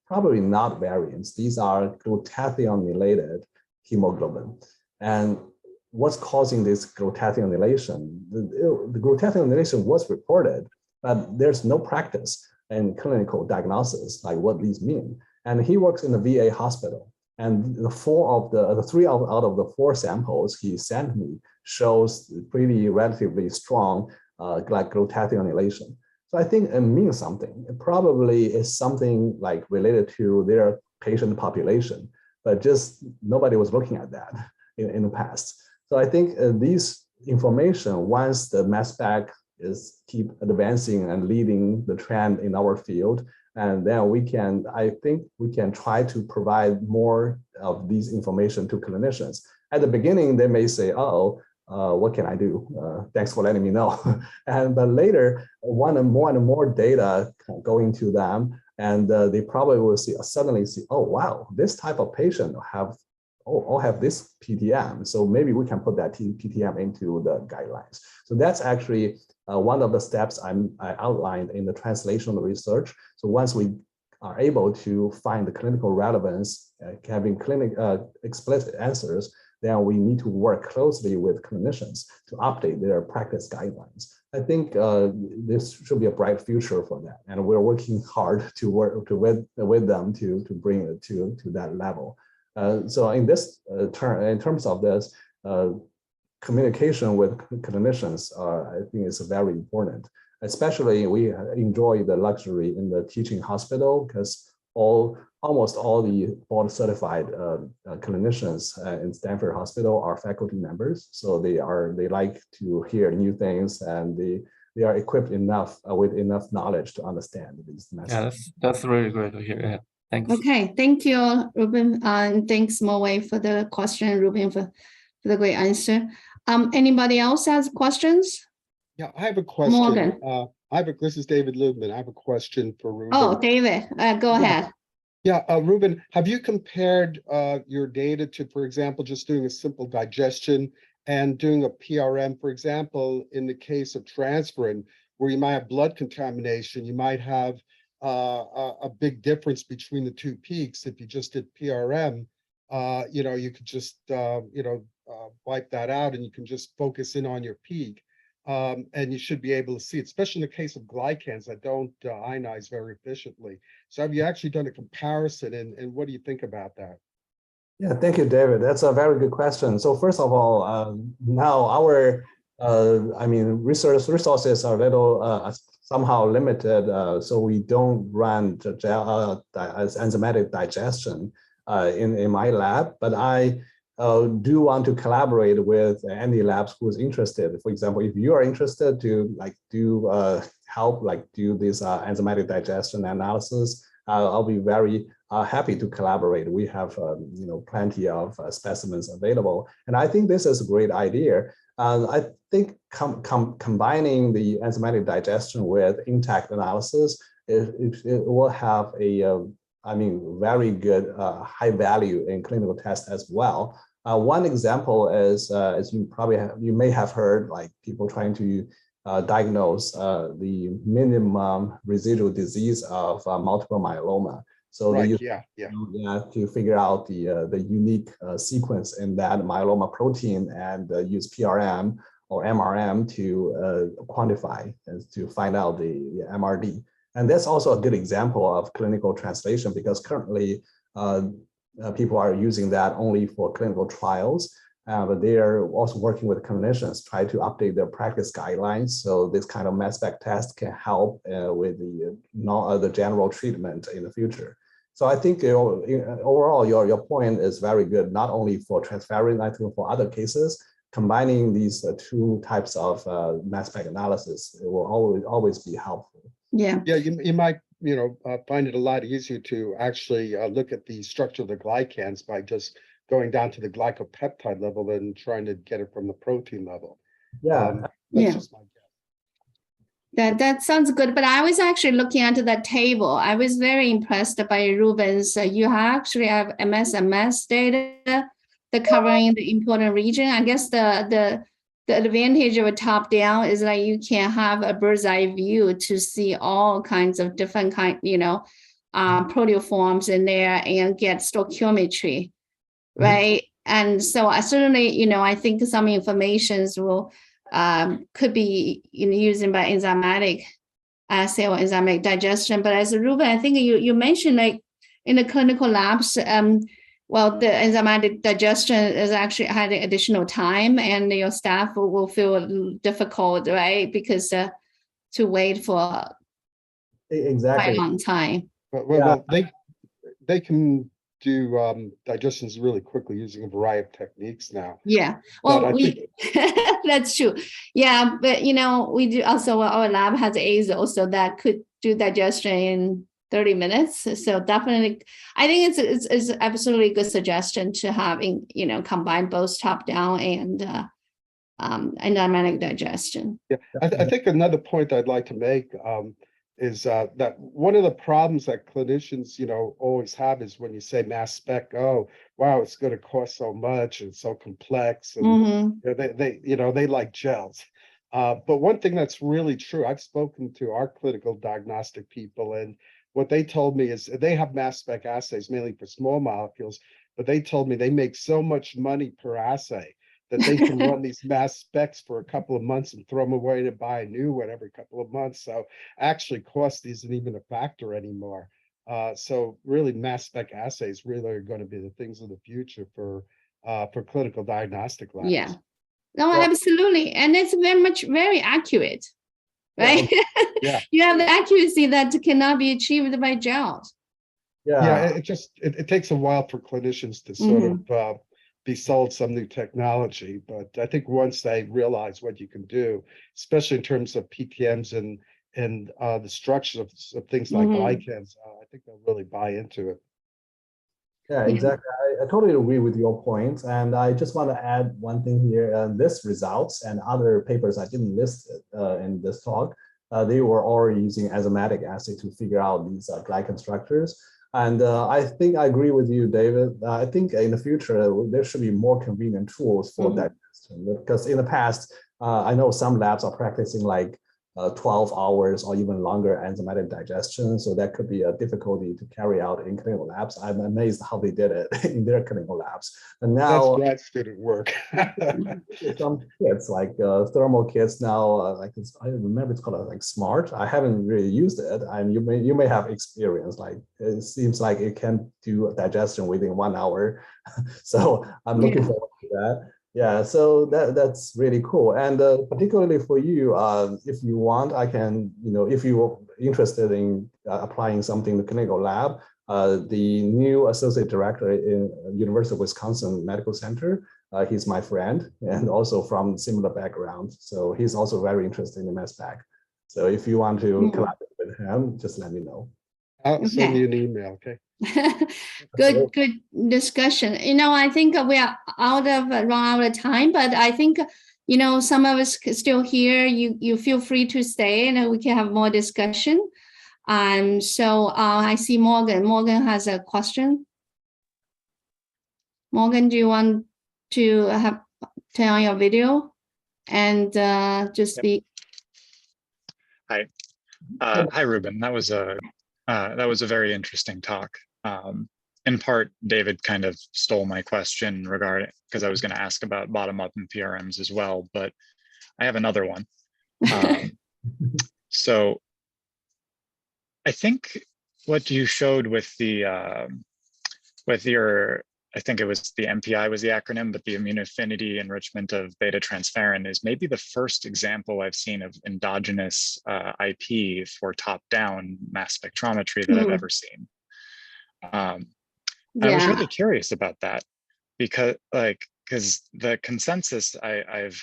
probably not variants. These are glutathione-related hemoglobin. And what's causing this glutathione? The glutathione was reported, but there's no practice in clinical diagnosis, what these mean. And he works in the VA hospital. And the three out of the four samples he sent me shows pretty relatively strong glutathione. So I think it means something. It probably is something related to their patient population, but just nobody was looking at that in the past. So I think these information, once the mass spec keep advancing and leading the trend in our field, and then I think we can try to provide more of these information to clinicians. At the beginning, they may say, oh, what can I do? Thanks for letting me know. But later, one and more data going to them, and they probably will suddenly see, oh, wow, this type of patient have all have this PTM. So maybe we can put that PTM into the guidelines. So that's actually one of the steps I outlined in the translational research. So once we are able to find the clinical relevance, having explicit answers, then we need to work closely with clinicians to update their practice guidelines. I think this should be a bright future for that, and we're working hard to work with them to bring it to that level. So in this in terms of this, communication with clinicians, I think is very important. Especially, we enjoy the luxury in the teaching hospital because almost all the board certified clinicians in Stanford Hospital are faculty members. So they like to hear new things, and they are equipped enough with enough knowledge to understand these messages. Yeah, that's really great to hear. Yeah, thanks. Okay, thank you, Ruben, and thanks Mo-Wei for the question, Ruben for the great answer. Anybody else has questions? Yeah, I have a question. Morgan. This is David Lubman. I have a question for Ruben. Oh, David, go ahead. Yeah, Ruben, have you compared your data to, for example, just doing a simple digestion and doing a PRM, for example, in the case of transferrin, where you might have blood contamination, you might have a big difference between the two peaks. If you just did PRM, you could just, wipe that out and you can just focus in on your peak. And you should be able to see it, especially in the case of glycans that don't ionize very efficiently. So have you actually done a comparison, and what do you think about that? Yeah, thank you, David. That's a very good question. So first of all, now our, resources are a little somehow limited, so we don't run enzymatic digestion in my lab, but I do want to collaborate with any labs who's interested. For example, if you are interested to help do this enzymatic digestion analysis, I'll be very happy to collaborate. We have plenty of specimens available, and I think this is a great idea. I think combining the enzymatic digestion with intact analysis, it will have a very good high value in clinical tests as well. One example is, as you may have heard, people trying to diagnose the minimum residual disease of multiple myeloma. So right, they use to figure out the unique sequence in that myeloma protein and use PRM or MRM to quantify and to find out the MRD. And that's also a good example of clinical translation, because currently people are using that only for clinical trials, but they are also working with clinicians, try to update their practice guidelines. So this kind of mass spec test can help with the general treatment in the future. So I think overall, your point is very good, not only for transferrin, I think for other cases. Combining these two types of mass spec analysis, it will always be helpful. Yeah. Yeah, you might find it a lot easier to actually look at the structure of the glycans by just going down to the glycopeptide level than trying to get it from the protein level. Yeah. That's just my guess. That sounds good, but I was actually looking at that table. I was very impressed by Ruben's. You actually have MS data, the covering the important region. I guess the advantage of a top down is that you can have a bird's eye view to see all kinds of different proteoforms in there and get stoichiometry, right? And so I certainly, I think some informations will could be used by enzymatic assay or enzymatic digestion. But as Ruben, I think you mentioned in the clinical labs, well, the enzymatic digestion is actually having additional time, and your staff will feel difficult, right? Because to wait for quite a long time. Well, they can do digestions really quickly using a variety of techniques now. Yeah, well, that's true. Yeah, but we do also, our lab has ASO, so that could do digestion in 30 minutes. So definitely, I think it's absolutely a good suggestion to having, combine both top down and enzymatic digestion. Yeah, I think another point I'd like to make is that one of the problems that clinicians, always have is when you say mass spec, oh, wow, it's going to cost so much and so complex, and they like gels. But one thing that's really true, I've spoken to our clinical diagnostic people, and what they told me is they have mass spec assays mainly for small molecules, but they told me they make so much money per assay that they can run these mass specs for a couple of months and throw them away to buy a new one every couple of months. So actually cost isn't even a factor anymore. So really mass spec assays really are going to be the things of the future for clinical diagnostic labs. Yeah. No, absolutely. And it's very accurate, right? Yeah. You have the accuracy that cannot be achieved by gels. Yeah, it takes a while for clinicians to sort of be sold some new technology, but I think once they realize what you can do, especially in terms of PTMs and the structure of things like glycans, I think they'll really buy into it. Yeah, exactly. I totally agree with your points. And I just want to add one thing here. This results and other papers I didn't list in this talk, they were already using enzymatic assay to figure out these glycan structures. And I think I agree with you, David. I think in the future, there should be more convenient tools for digestion. Because in the past, I know some labs are practicing like 12 hours or even longer enzymatic digestion. So that could be a difficulty to carry out in clinical labs. I'm amazed how they did it in their clinical labs. And now that's grad student work. some kits like thermal kits now, I remember it's called like Smart. I haven't really used it. And you may have experience. Like it seems like it can do digestion within 1 hour. So I'm looking forward to that. Yeah, so that's really cool. And particularly for you, if you want, I can, if you're interested in applying something to clinical lab, the new associate director in University of Wisconsin Medical Center, he's my friend and also from similar background. So he's also very interested in mass spec. So if you want to collaborate with him, just let me know. I'll send you an email, okay? Good discussion. I think we are run out of time, but I think, some of us still here. You feel free to stay and we can have more discussion. So I see Morgan. Morgan has a question. Morgan, do you want to turn on your video and just speak? Hi. Hi, Ruben. That was a very interesting talk. In part, David kind of stole my question regarding, because I was going to ask about bottom-up and PRMs as well, but I have another one. So I think what you showed with your, I think it was the MPI was the acronym, but the immunoaffinity enrichment of beta-transferrin is maybe the first example I've seen of endogenous IP for top-down mass spectrometry that I've ever seen. I was really curious about that because the consensus I've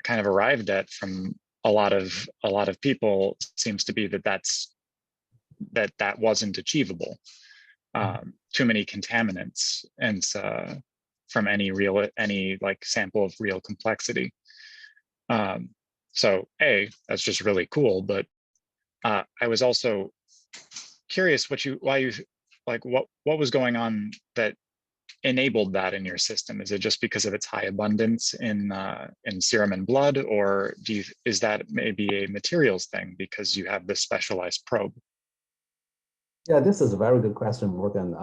kind of arrived at from a lot of people seems to be that wasn't achievable. Too many contaminants and from any sample of real complexity. So that's just really cool. But I was also curious what was going on that enabled that in your system? Is it just because of its high abundance in serum and blood, or is that maybe a materials thing because you have this specialized probe? Yeah, this is a very good question, Morgan.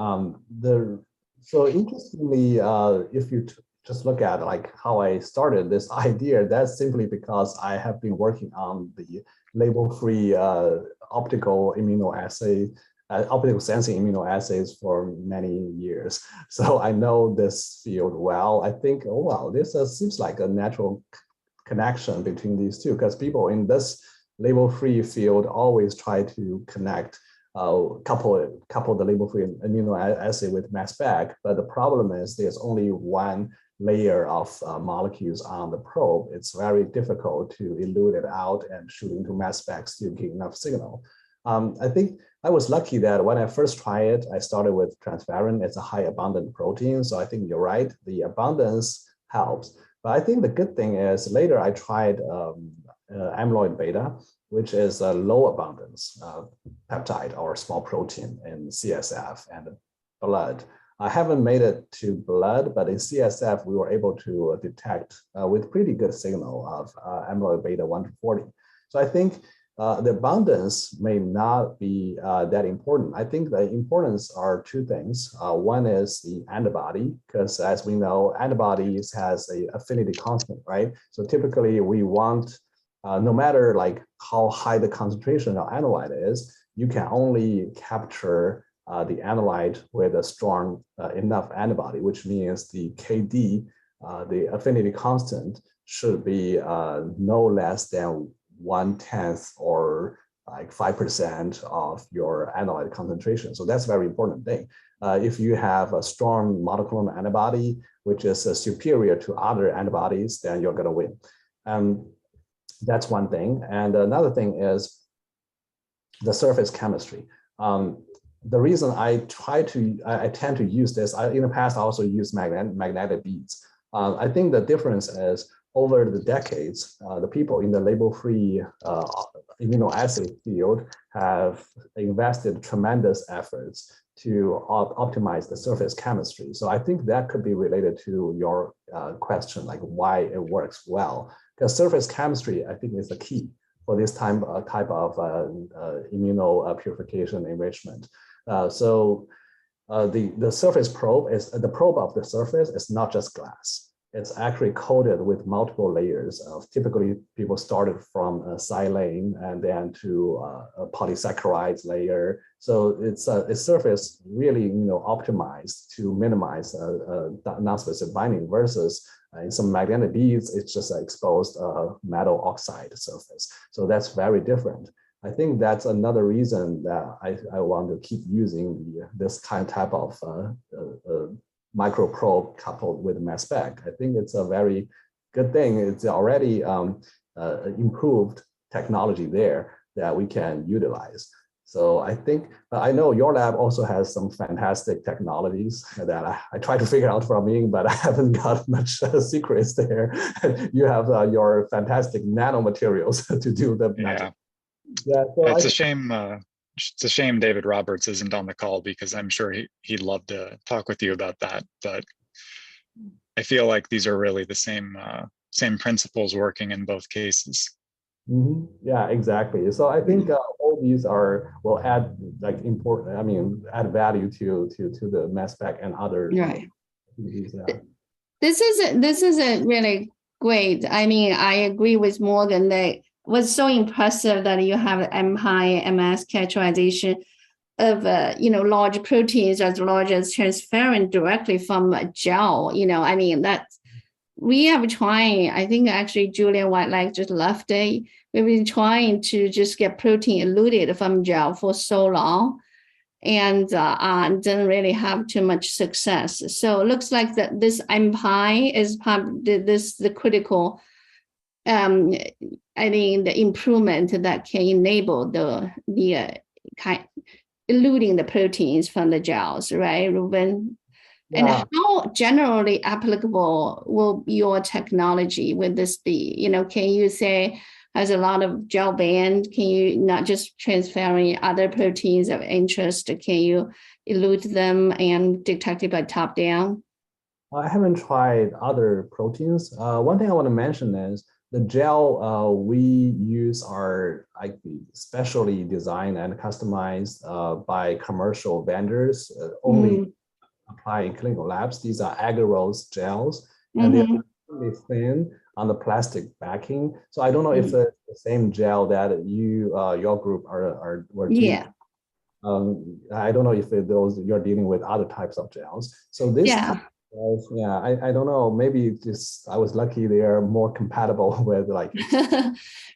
So interestingly, if you just look at how I started this idea, that's simply because I have been working on the label-free optical immunoassay, optical sensing immunoassays for many years. So I know this field well. I think, oh wow, this seems like a natural connection between these two, because people in this label-free field always try to connect couple the label-free immunoassay with mass spec, but the problem is there's only one layer of molecules on the probe. It's very difficult to elute it out and shoot into mass specs to get enough signal. I think I was lucky that when I first tried it, I started with transferrin. It's a high abundant protein, so I think you're right. The abundance helps. But I think the good thing is later I tried amyloid beta, which is a low abundance peptide or small protein in CSF and blood. I haven't made it to blood, but in CSF, we were able to detect with pretty good signal of amyloid beta 140. So I think the abundance may not be that important. I think the importance are two things. One is the antibody, because as we know, antibodies has a affinity constant, right? So typically we want, no matter like how high the concentration of analyte is, you can only capture the analyte with a strong enough antibody, which means the KD, the affinity constant, should be no less than 1/10 or like 5% of your analyte concentration. So that's a very important thing. If you have a strong monoclonal antibody, which is superior to other antibodies, then you're going to win. That's one thing. And another thing is the surface chemistry. The reason I tend to use this, in the past I also used magnetic beads. I think the difference is over the decades, the people in the label-free amino acid field have invested tremendous efforts to optimize the surface chemistry. So I think that could be related to your question, like why it works well. Because surface chemistry, I think, is the key for this type of immuno purification enrichment. So the surface probe is the probe of the surface is not just glass. It's actually coated with multiple layers of, typically people started from a silane and then to a polysaccharides layer. So it's a surface really optimized to minimize non-specific binding versus in some magnetic beads, it's just an exposed metal oxide surface. So that's very different. I think that's another reason that I want to keep using this type of microprobe coupled with mass spec. I think it's a very good thing. It's already improved technology there that we can utilize. So I think, I know your lab also has some fantastic technologies that I try to figure out from Ying, but I haven't got much secrets there. You have your fantastic nanomaterials to do the magic. Yeah, so it's a shame. It's a shame David Roberts isn't on the call, because I'm sure he'd love to talk with you about that. But I feel like these are really the same principles working in both cases. Mm-hmm. Yeah, exactly. So I think all these will add like important. I mean, add value to the mass spec and other. Right. Yeah. This is a really great. I mean, I agree with Morgan that was so impressive that you have M-high MS characterization of large proteins as large as transferrin directly from a gel. I mean, that's, we have trying, I think actually Julian White just left it. We've been trying to just get protein eluted from gel for so long and didn't really have too much success. So it looks like that this M-high is the critical I mean, the improvement that can enable the eluting the proteins from the gels, right, Ruben? Yeah. And how generally applicable will your technology with this be? Can you say has a lot of gel band? Can you not just transferring other proteins of interest? Can you elute them and detect it by top down? I haven't tried other proteins. One thing I want to mention is the gel we use are like specially designed and customized by commercial vendors, only apply in clinical labs. These are agarose gels, and they're really thin on the plastic backing. So I don't know if it's the same gel that your group were using. Yeah. I don't know if those you're dealing with other types of gels. So this. Yeah. Yeah, I don't know. Maybe just I was lucky they are more compatible with like.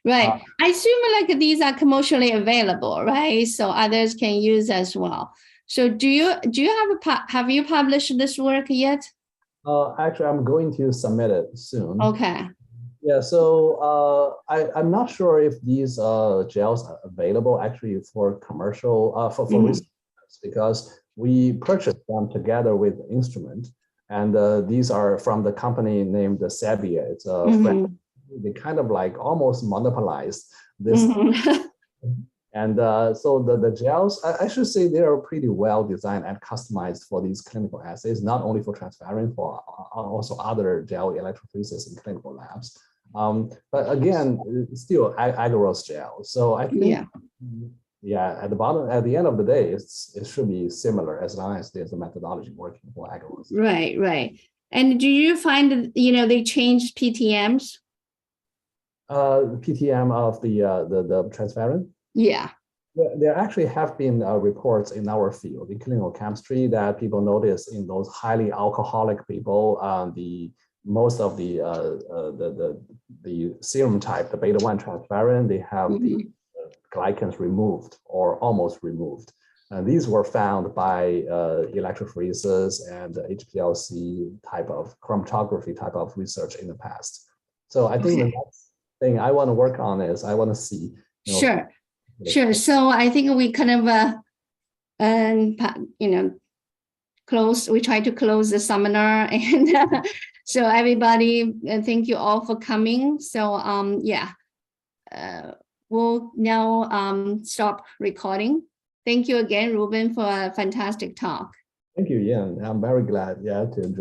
Right. I assume like these are commercially available, right? So others can use as well. So do you have you published this work yet? Actually, I'm going to submit it soon. Okay. Yeah. So I'm not sure if these gels are available actually for commercial for research, because we purchased them together with the instrument. And these are from the company named Sabia. It's a French they kind of like almost monopolize this. Mhm. And so the gels, I should say they are pretty well designed and customized for these clinical assays, not only for transferrin, for also other gel electrophoresis in clinical labs. But again, it's still agarose gel. So I think, yeah, at the end of the day, it should be similar as long as there's a methodology working for agarose. Right, right. And do you find that, they changed PTMs? PTM of the transferrin? Yeah. There actually have been reports in our field in clinical chemistry that people notice in those highly alcoholic people, most of the serum type, the beta-1 transferrin, they have the glycans removed or almost removed. And these were found by electrophoresis and HPLC type of chromatography type of research in the past. So I think the next thing I want to work on is I want to see. Sure. Sure. So I think we kind of, we try to close the seminar, and so everybody, thank you all for coming. So we'll now stop recording. Thank you again, Ruben, for a fantastic talk. Thank you, Ian. I'm very glad, to join.